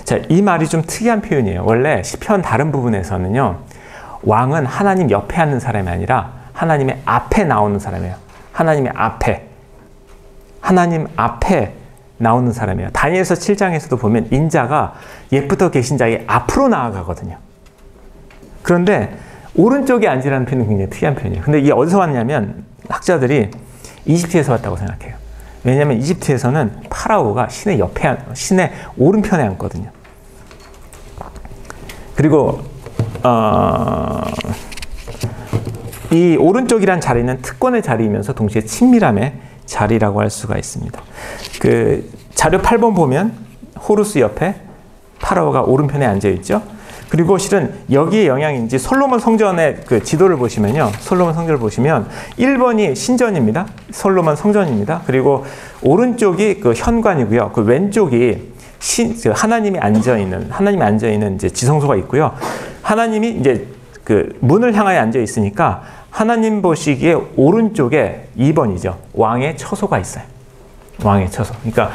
자, 이 말이 좀 특이한 표현이에요. 원래 시편 다른 부분에서는요, 왕은 하나님 옆에 앉는 사람이 아니라 하나님의 앞에 나오는 사람이에요. 하나님 앞에 나오는 사람이에요. 다니엘서 7장에서도 보면 인자가 옛부터 계신 자의 앞으로 나아가거든요. 그런데 오른쪽에 앉으라는 표현은 굉장히 특이한 표현이에요. 근데 이게 어디서 왔냐면 학자들이 이집트에서 왔다고 생각해요. 왜냐하면 이집트에서는 파라오가 신의 옆에, 신의 오른편에 앉거든요. 그리고 이 오른쪽이란 자리는 특권의 자리이면서 동시에 친밀함의 자리라고 할 수가 있습니다. 그 자료 8번 보면 호루스 옆에 파라오가 오른편에 앉아 있죠. 그리고 실은 여기에 영향인지 솔로몬 성전의 그 지도를 보시면요. 솔로몬 성전을 보시면 1번이 신전입니다. 솔로몬 성전입니다. 그리고 오른쪽이 그 현관이고요. 그 왼쪽이 하나님이 앉아 있는 이제 지성소가 있고요. 하나님이 이제 그 문을 향하여 앉아 있으니까 하나님 보시기에 오른쪽에 2번이죠. 왕의 처소가 있어요. 왕의 처소. 그러니까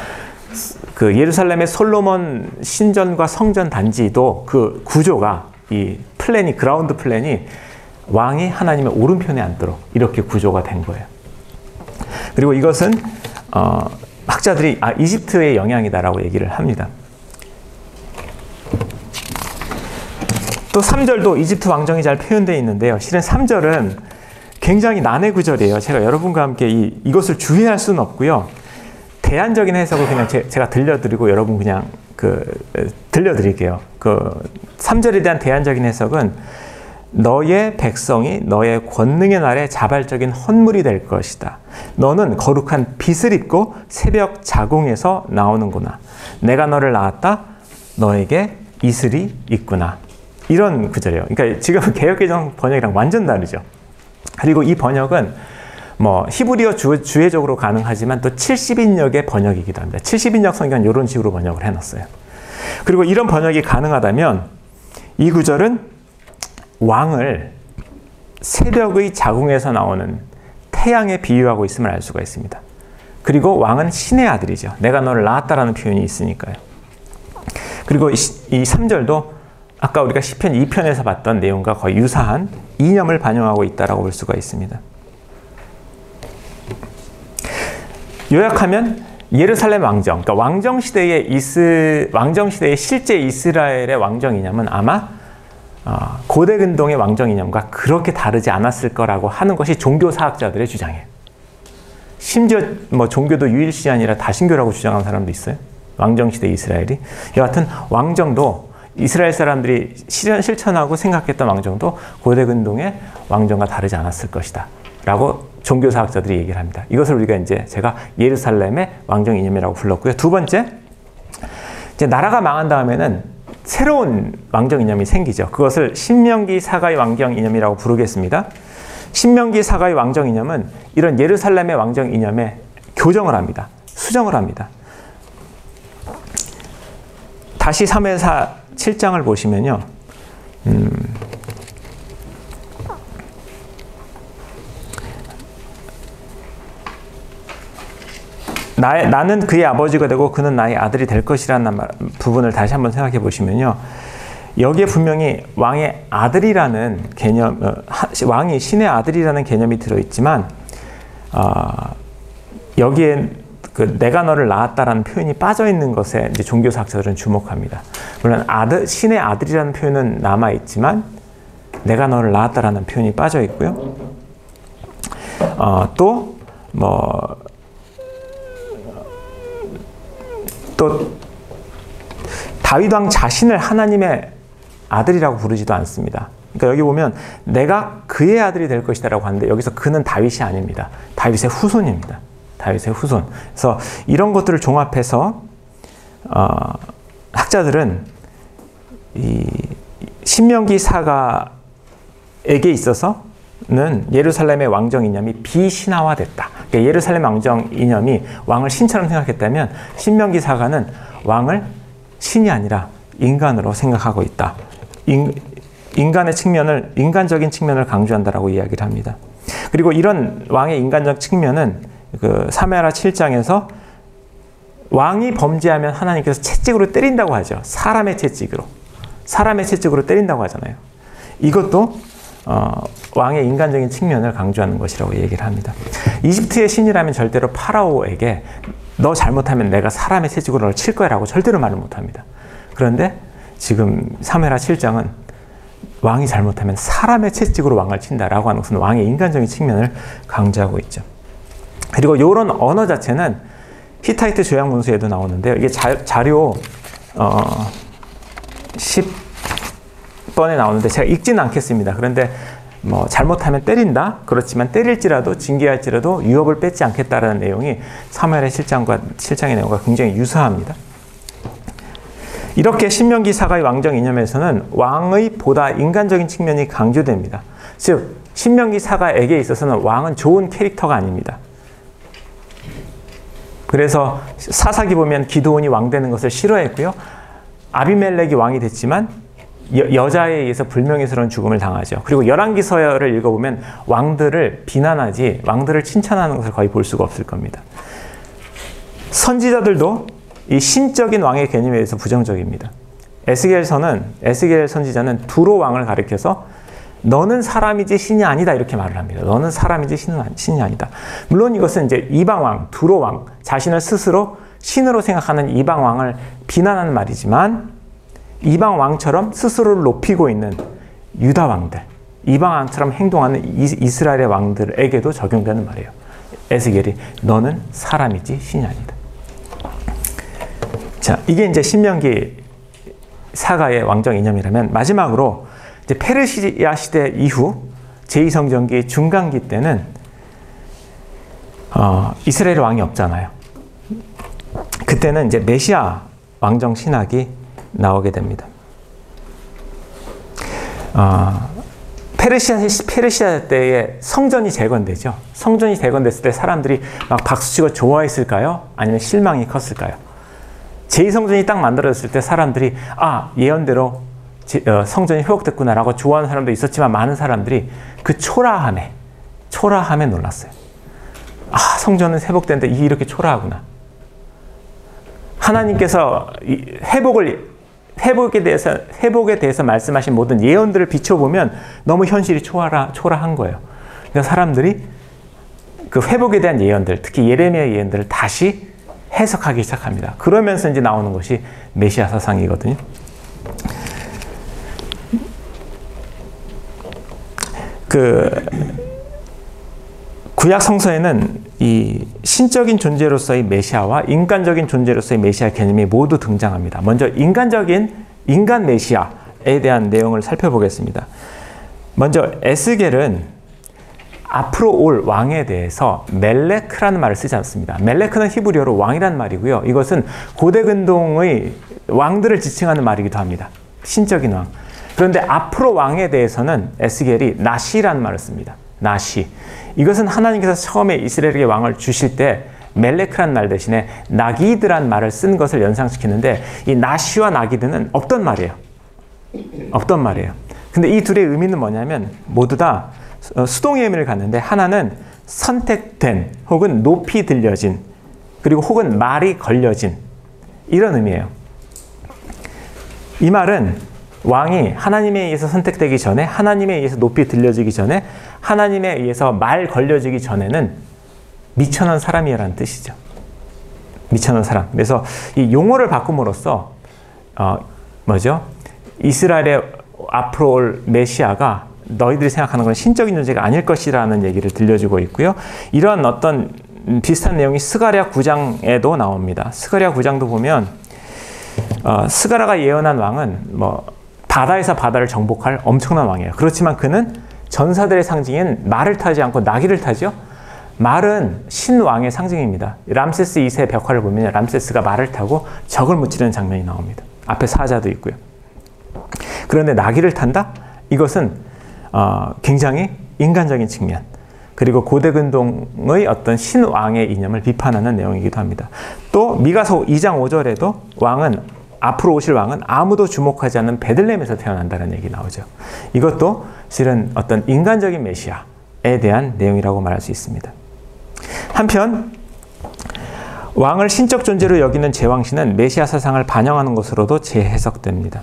그 예루살렘의 솔로몬 신전과 성전 단지도 그 구조가 이 플랜이 그라운드 플랜이 왕이 하나님의 오른편에 앉도록 이렇게 구조가 된 거예요. 그리고 이것은 학자들이 이집트의 영향이다라고 얘기를 합니다. 또 3절도 이집트 왕정이 잘 표현되어 있는데요. 실은 3절은 굉장히 난해 구절이에요. 제가 여러분과 함께 이것을 주의할 수는 없고요. 대안적인 해석을 그냥 제가 들려드리고 여러분 그냥 들려드릴게요. 그 3절에 대한 대안적인 해석은 너의 백성이 너의 권능의 날에 자발적인 헌물이 될 것이다. 너는 거룩한 빛을 입고 새벽 자궁에서 나오는구나. 내가 너를 낳았다. 너에게 이슬이 있구나. 이런 구절이에요. 그러니까 지금 개역개정 번역이랑 완전 다르죠. 그리고 이 번역은 뭐 히브리어 주해적으로 가능하지만 또 70인역의 번역이기도 합니다. 70인역 성경은 이런 식으로 번역을 해놨어요. 그리고 이런 번역이 가능하다면 이 구절은 왕을 새벽의 자궁에서 나오는 태양에 비유하고 있음을 알 수가 있습니다. 그리고 왕은 신의 아들이죠. 내가 너를 낳았다라는 표현이 있으니까요. 그리고 이 3절도 아까 우리가 시편 2편에서 봤던 내용과 거의 유사한 이념을 반영하고 있다라고 볼 수가 있습니다. 요약하면 예루살렘 왕정, 그러니까 왕정 시대의 실제 이스라엘의 왕정 이념은 아마 고대 근동의 왕정 이념과 그렇게 다르지 않았을 거라고 하는 것이 종교 사학자들의 주장이에요. 심지어 뭐 종교도 유일신이 아니라 다신교라고 주장하는 사람도 있어요. 왕정 시대 이스라엘이. 여하튼 왕정도 이스라엘 사람들이 실천하고 생각했던 왕정도 고대 근동의 왕정과 다르지 않았을 것이다 라고 종교사학자들이 얘기를 합니다. 이것을 우리가 제가 예루살렘의 왕정 이념이라고 불렀고요. 두 번째, 이제 나라가 망한 다음에는 새로운 왕정 이념이 생기죠. 그것을 신명기 사가의 왕정 이념이라고 부르겠습니다. 신명기 사가의 왕정 이념은 이런 예루살렘의 왕정 이념에 교정을 합니다. 수정을 합니다. 다시 사무엘하 7장을 보시면요. 나는 그의 아버지가 되고 그는 나의 아들이 될 것이라는 부분을 다시 한번 생각해 보시면요. 여기에 분명히 왕의 아들이라는 개념, 왕이 신의 아들이라는 개념이 들어있지만 여기에 내가 너를 낳았다라는 표현이 빠져있는 것에 이제 종교사학자들은 주목합니다. 물론 신의 아들이라는 표현은 남아있지만 내가 너를 낳았다라는 표현이 빠져있고요. 또 다윗 왕 자신을 하나님의 아들이라고 부르지도 않습니다. 그러니까 여기 보면 내가 그의 아들이 될 것이다 라고 하는데 여기서 그는 다윗이 아닙니다. 다윗의 후손입니다. 다윗의 후손. 그래서 이런 것들을 종합해서 학자들은 이 신명기 사가에게 있어서는 예루살렘의 왕정 이념이 비신화화됐다. 그러니까 예루살렘 왕정 이념이 왕을 신처럼 생각했다면 신명기 사가는 왕을 신이 아니라 인간으로 생각하고 있다. 인간적인 측면을 강조한다라고 이야기를 합니다. 그리고 이런 왕의 인간적 측면은 그 사무엘하 7장에서 왕이 범죄하면 하나님께서 채찍으로 때린다고 하죠. 사람의 채찍으로 때린다고 하잖아요. 이것도 왕의 인간적인 측면을 강조하는 것이라고 얘기를 합니다. 이집트의 신이라면 절대로 파라오에게 너 잘못하면 내가 사람의 채찍으로 너를 칠 거야 라고 절대로 말을 못합니다. 그런데 지금 사무엘하 7장은 왕이 잘못하면 사람의 채찍으로 왕을 친다라고 하는 것은 왕의 인간적인 측면을 강조하고 있죠. 그리고 이런 언어 자체는 히타이트 조약 문서에도 나오는데요. 이게 자료 10번에 나오는데 제가 읽지는 않겠습니다. 그런데 뭐 잘못하면 때린다. 그렇지만 때릴지라도 징계할지라도 유업을 뺏지 않겠다라는 내용이 사무엘의 실장의 내용과 굉장히 유사합니다. 이렇게 신명기 사가의 왕정 이념에서는 왕의 보다 인간적인 측면이 강조됩니다. 즉 신명기 사가에게 있어서는 왕은 좋은 캐릭터가 아닙니다. 그래서 사사기 보면 기드온이 왕 되는 것을 싫어했고요. 아비멜렉이 왕이 됐지만 여자에 의해서 불명예스러운 죽음을 당하죠. 그리고 열왕기서열을 읽어보면 왕들을 비난하지 왕들을 칭찬하는 것을 거의 볼 수가 없을 겁니다. 선지자들도 이 신적인 왕의 개념에 대해서 부정적입니다. 에스겔 선지자는 두로 왕을 가리켜서 너는 사람이지 신이 아니다 이렇게 말을 합니다. 너는 사람이지 신이 아니다. 물론 이것은 이제 이방 왕, 두로 왕, 자신을 스스로 신으로 생각하는 이방 왕을 비난하는 말이지만 이방 왕처럼 스스로를 높이고 있는 유다 왕들, 이방 왕처럼 행동하는 이스라엘의 왕들에게도 적용되는 말이에요. 에스겔이 너는 사람이지 신이 아니다. 자, 이게 이제 신명기 사가의 왕정 이념이라면 마지막으로 이제 페르시아 시대 이후 제2성전기 중간기 때는 이스라엘 왕이 없잖아요. 그때는 이제 메시아 왕정 신학이 나오게 됩니다. 페르시아 때에 성전이 재건되죠. 성전이 재건됐을 때 사람들이 막 박수치고 좋아했을까요? 아니면 실망이 컸을까요? 제2성전이 딱 만들어졌을 때 사람들이 예언대로 성전이 회복됐구나라고 좋아하는 사람도 있었지만 많은 사람들이 그 초라함에 놀랐어요. 성전은 회복됐는데 이게 이렇게 초라하구나. 하나님께서 회복에 대해서 말씀하신 모든 예언들을 비춰보면 너무 현실이 초라한 거예요. 그래서 사람들이 그 회복에 대한 예언들, 특히 예레미야 예언들을 다시 해석하기 시작합니다. 그러면서 이제 나오는 것이 메시아 사상이거든요. 구약 성서에는 이 신적인 존재로서의 메시아와 인간적인 존재로서의 메시아 개념이 모두 등장합니다. 먼저 인간 메시아에 대한 내용을 살펴보겠습니다. 먼저 에스겔은 앞으로 올 왕에 대해서 멜레크라는 말을 쓰지 않습니다. 멜레크는 히브리어로 왕이라는 말이고요. 이것은 고대 근동의 왕들을 지칭하는 말이기도 합니다. 신적인 왕. 그런데 앞으로 왕에 대해서는 에스겔이 나시라는 말을 씁니다. 나시. 이것은 하나님께서 처음에 이스라엘에게 왕을 주실 때 멜레크라는 말 대신에 나기드라는 말을 쓴 것을 연상시키는데 이 나시와 나기드는 없던 말이에요. 근데 이 둘의 의미는 뭐냐면 모두 다 수동의 의미를 갖는데 하나는 선택된 혹은 높이 들려진 그리고 혹은 말이 걸려진 이런 의미예요. 이 말은 왕이 하나님에 의해서 선택되기 전에 하나님에 의해서 높이 들려지기 전에 하나님에 의해서 말 걸려지기 전에는 미천한 사람이라는 뜻이죠. 미천한 사람. 그래서 이 용어를 바꿈으로써 이스라엘의 앞으로 올 메시아가 너희들이 생각하는 건 신적인 존재가 아닐 것이라는 얘기를 들려주고 있고요. 이런 어떤 비슷한 내용이 스가랴 9장에도 나옵니다. 스가랴 9장도 보면 스가랴가 예언한 왕은 바다에서 바다를 정복할 엄청난 왕이에요. 그렇지만 그는 전사들의 상징인 말을 타지 않고 나귀를 타죠. 말은 신왕의 상징입니다. 람세스 2세 벽화를 보면 람세스가 말을 타고 적을 무찌르는 장면이 나옵니다. 앞에 사자도 있고요. 그런데 나귀를 탄다? 이것은 굉장히 인간적인 측면 그리고 고대 근동의 어떤 신왕의 이념을 비판하는 내용이기도 합니다. 또 미가서 2장 5절에도 앞으로 오실 왕은 아무도 주목하지 않는 베들레헴에서 태어난다는 얘기 나오죠. 이것도 실은 어떤 인간적인 메시아에 대한 내용이라고 말할 수 있습니다. 한편 왕을 신적 존재로 여기는 제왕신은 메시아 사상을 반영하는 것으로도 재해석됩니다.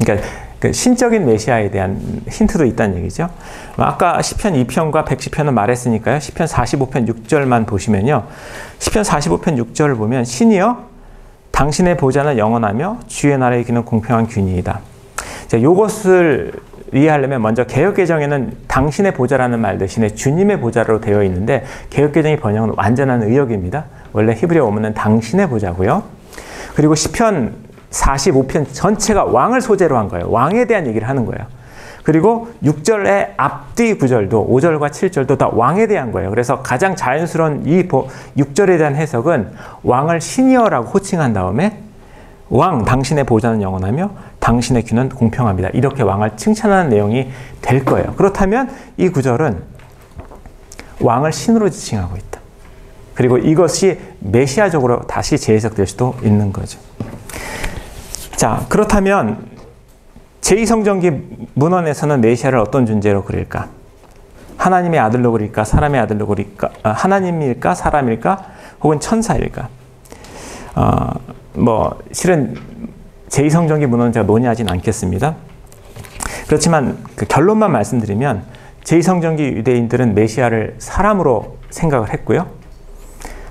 그러니까 그 신적인 메시아에 대한 힌트도 있다는 얘기죠. 아까 시편 2편과 110편은 말했으니까요. 시편 45편 6절만 보시면요. 시편 45편 6절을 보면 신이여 당신의 보좌는 영원하며 주의 나라의 길은 공평한 균이이다. 이것을 이해하려면 먼저 개역개정에는 당신의 보좌라는 말 대신에 주님의 보좌로 되어 있는데 개역개정의 번역은 완전한 의역입니다. 원래 히브리어 원문은 당신의 보좌고요. 그리고 시편 45편 전체가 왕을 소재로 한 거예요. 왕에 대한 얘기를 하는 거예요. 그리고 6절의 앞뒤 구절도 5절과 7절도 다 왕에 대한 거예요. 그래서 가장 자연스러운 이 6절에 대한 해석은 왕을 신이여라고 호칭한 다음에 왕, 당신의 보좌는 영원하며 당신의 귀는 공평합니다. 이렇게 왕을 칭찬하는 내용이 될 거예요. 그렇다면 이 구절은 왕을 신으로 지칭하고 있다. 그리고 이것이 메시아적으로 다시 재해석될 수도 있는 거죠. 자, 그렇다면 제2성전기 문헌에서는 메시아를 어떤 존재로 그릴까? 하나님의 아들로 그릴까? 사람의 아들로 그릴까? 하나님일까? 사람일까? 혹은 천사일까? 실은 제2성전기 문헌은 제가 논의하진 않겠습니다. 그렇지만 그 결론만 말씀드리면 제2성전기 유대인들은 메시아를 사람으로 생각을 했고요.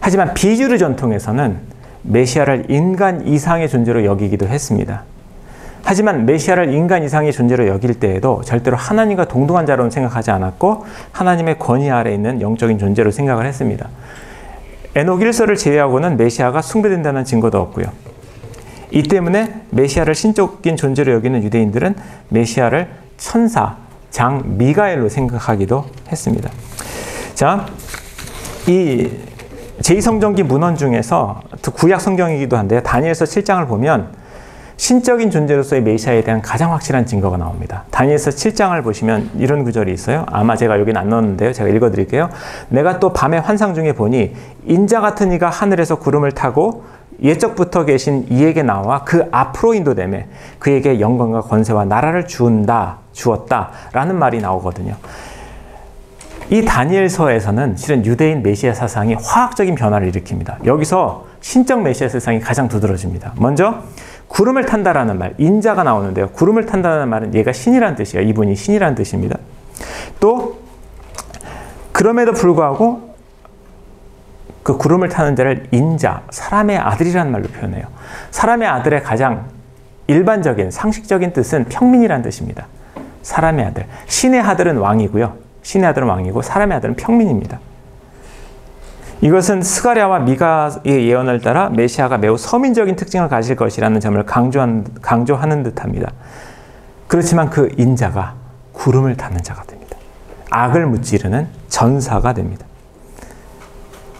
하지만 비주류 전통에서는 메시아를 인간 이상의 존재로 여기기도 했습니다. 하지만 메시아를 인간 이상의 존재로 여길 때에도 절대로 하나님과 동등한 자로는 생각하지 않았고 하나님의 권위 아래에 있는 영적인 존재로 생각을 했습니다. 에녹 1서를 제외하고는 메시아가 숭배된다는 증거도 없고요. 이 때문에 메시아를 신적인 존재로 여기는 유대인들은 메시아를 천사, 장 미가엘로 생각하기도 했습니다. 자, 이 제2성전기 문헌 중에서 구약 성경이기도 한데요. 다니엘서 7장을 보면 신적인 존재로서의 메시아에 대한 가장 확실한 증거가 나옵니다. 다니엘서 7장을 보시면 이런 구절이 있어요. 아마 제가 여기는 안 넣었는데요. 제가 읽어드릴게요. 내가 또 밤의 환상 중에 보니 인자 같은 이가 하늘에서 구름을 타고 예적부터 계신 이에게 나와 그 앞으로 인도되매 그에게 영광과 권세와 나라를 주었다라는 말이 나오거든요. 이 다니엘서에서는 실은 유대인 메시아 사상이 화학적인 변화를 일으킵니다. 여기서 신적 메시아 사상이 가장 두드러집니다. 먼저 구름을 탄다라는 말, 인자가 나오는데요. 구름을 탄다는 말은 얘가 신이라는 뜻이에요. 이분이 신이라는 뜻입니다. 또 그럼에도 불구하고 그 구름을 타는 자를 인자, 사람의 아들이라는 말로 표현해요. 사람의 아들의 가장 일반적인 상식적인 뜻은 평민이라는 뜻입니다. 사람의 아들. 신의 아들은 왕이고요. 신의 아들은 왕이고 사람의 아들은 평민입니다. 이것은 스가랴와 미가의 예언을 따라 메시아가 매우 서민적인 특징을 가질 것이라는 점을 강조하는 듯합니다. 그렇지만 그 인자가 구름을 타는 자가 됩니다. 악을 무찌르는 전사가 됩니다.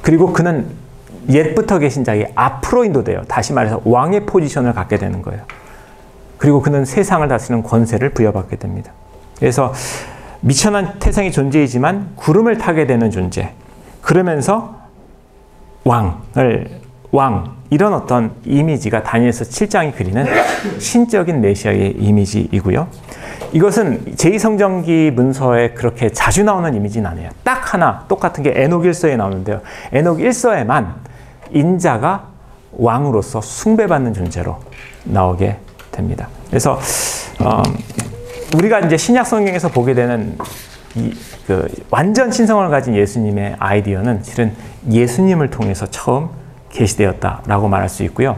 그리고 그는 옛부터 계신 자의 앞으로 인도돼요. 다시 말해서 왕의 포지션을 갖게 되는 거예요. 그리고 그는 세상을 다스리는 권세를 부여받게 됩니다. 그래서 미천한 태생의 존재이지만 구름을 타게 되는 존재. 그러면서 왕, 이런 어떤 이미지가 다니엘서 7장이 그리는 신적인 메시아의 이미지이고요. 이것은 제2성전기 문서에 그렇게 자주 나오는 이미지는 아니에요. 딱 하나 똑같은 게 에녹 1서에 나오는데요. 에녹 1서에만 인자가 왕으로서 숭배받는 존재로 나오게 됩니다. 그래서 우리가 이제 신약 성경에서 보게 되는 완전 신성을 가진 예수님의 아이디어는 실은 예수님을 통해서 처음 계시되었다라고 말할 수 있고요.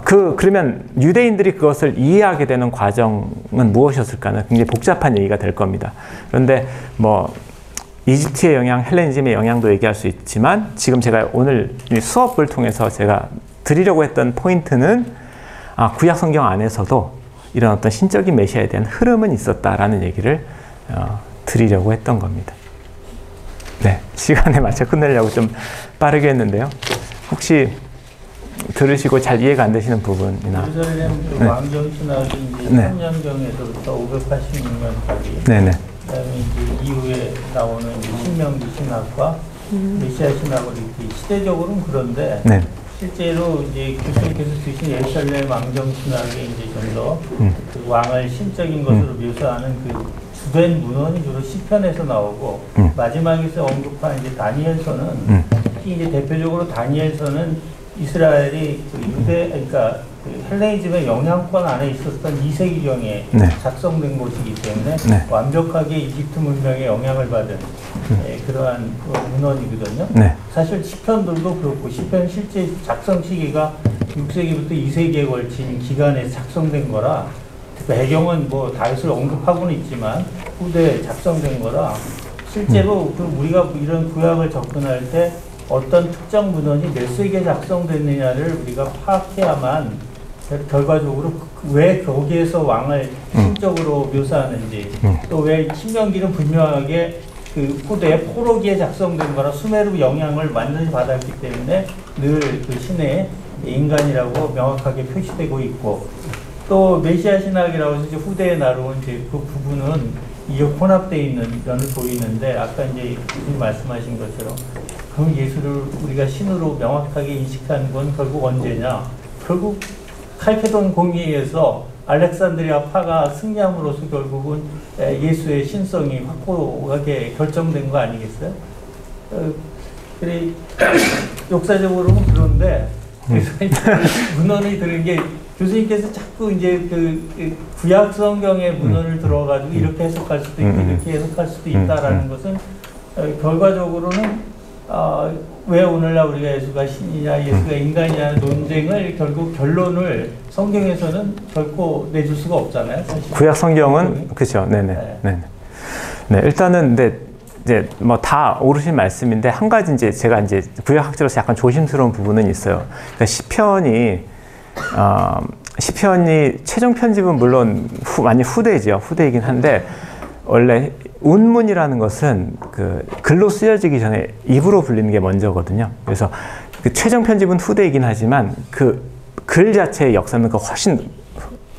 그러면 유대인들이 그것을 이해하게 되는 과정은 무엇이었을까는 굉장히 복잡한 얘기가 될 겁니다. 그런데 이집트의 영향, 헬레니즘의 영향도 얘기할 수 있지만 지금 제가 오늘 이 수업을 통해서 제가 드리려고 했던 포인트는 구약 성경 안에서도 이런 어떤 신적인 메시아에 대한 흐름은 있었다라는 얘기를 드리려고 했던 겁니다. 네, 시간에 맞춰 끝내려고 좀 빠르게 했는데요. 혹시 들으시고 잘 이해가 안 되시는 부분이나 예루살렘 그 왕정 신학이 이제 3년경에서부터 586년까지 네네. 그다음에 이제 이후에 나오는 이제 신명기 신학과 메시아 신학을 이렇게 시대적으로는 그런데 네. 실제로 이제 교수님께서 주신 예루살렘 왕정 신학의 이제 좀 더 그 왕을 신적인 것으로 묘사하는 그 주된 문헌이 주로 시편에서 나오고 마지막에서 언급한 이제 다니엘서는 특히 이제 대표적으로 다니엘서는 이스라엘이 그러니까 그 헬레니즘의 영향권 안에 있었던 2세기경에 작성된 곳이기 때문에 완벽하게 이집트 문명의 영향을 받은 그러한 문헌이거든요. 사실 시편들도 그렇고 시편 실제 작성 시기가 6세기부터 2세기에 걸친 기간에 작성된 거라 배경은 뭐 다윗을 언급하고는 있지만 후대에 작성된 거라 실제로 그 우리가 이런 구약을 접근할 때 어떤 특정 문헌이 몇 세기에 작성됐느냐를 우리가 파악해야만 결과적으로 왜 거기에서 왕을 심적으로 묘사하는지 또 왜 신명기는 분명하게 그 후대에 포로기에 작성된 거라 수메르 영향을 완전히 받았기 때문에 늘 그 신의 인간이라고 명확하게 표시되고 있고 또 메시아 신학이라고 해서 이제 후대에 나온 이제 그 부분은 이게 혼합되어 있는 면을 보이는데 아까 이제 말씀하신 것처럼 그럼 예수를 우리가 신으로 명확하게 인식한 건 결국 언제냐? 결국 칼케돈 공의에서 알렉산드리아 파가 승리함으로써 결국은 예수의 신성이 확고하게 결정된 거 아니겠어요? 그래 역사적으로는 그런데 문헌이 들은 게 교수님께서 자꾸 이제 그 구약 성경의 문헌을 들어가지고 이렇게 해석할 수도 있고 이렇게 해석할 수도 있다라는 것은 결과적으로는 왜 오늘날 우리가 예수가 신이냐 예수가 인간이냐는 논쟁을 결국 결론을 성경에서는 결코 내줄 수가 없잖아요. 사실. 구약 성경은 그렇죠. 네네. 네. 네. 일단은 이제 뭐 다 옳으신 말씀인데 한 가지 이제 제가 이제 구약 학자로서 약간 조심스러운 부분은 있어요. 그러니까 시편이 최종 편집은 물론 많이 후대이긴 한데 원래 운문이라는 것은 그 글로 쓰여지기 전에 입으로 불리는 게 먼저거든요. 그래서 그 최종 편집은 후대이긴 하지만 그 글 자체의 역사는 그 훨씬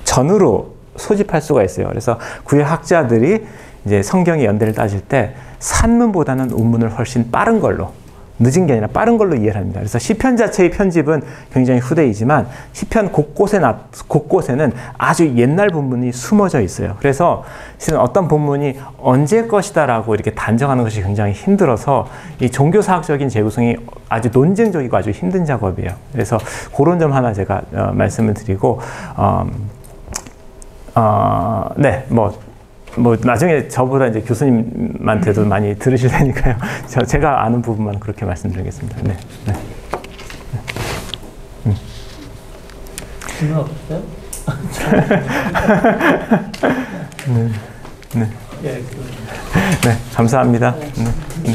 전으로 소집할 수가 있어요. 그래서 구약 학자들이 이제 성경의 연대를 따질 때 산문보다는 운문을 훨씬 빠른 걸로 늦은 게 아니라 빠른 걸로 이해를 합니다. 그래서 시편 자체의 편집은 굉장히 후대이지만 시편 곳곳에는 아주 옛날 본문이 숨어져 있어요. 그래서 실은 어떤 본문이 언제 것이다라고 이렇게 단정하는 것이 굉장히 힘들어서 이 종교사학적인 재구성이 아주 논쟁적이고 아주 힘든 작업이에요. 그래서 그런 점 하나 제가 말씀을 드리고 네, 뭐 나중에 저보다 이제 교수님한테도 많이 들으실 테니까요. 제가 아는 부분만 그렇게 말씀드리겠습니다. 네. 네. 질문 없어요? 네. 네. 네. 네. 감사합니다. 네. 네.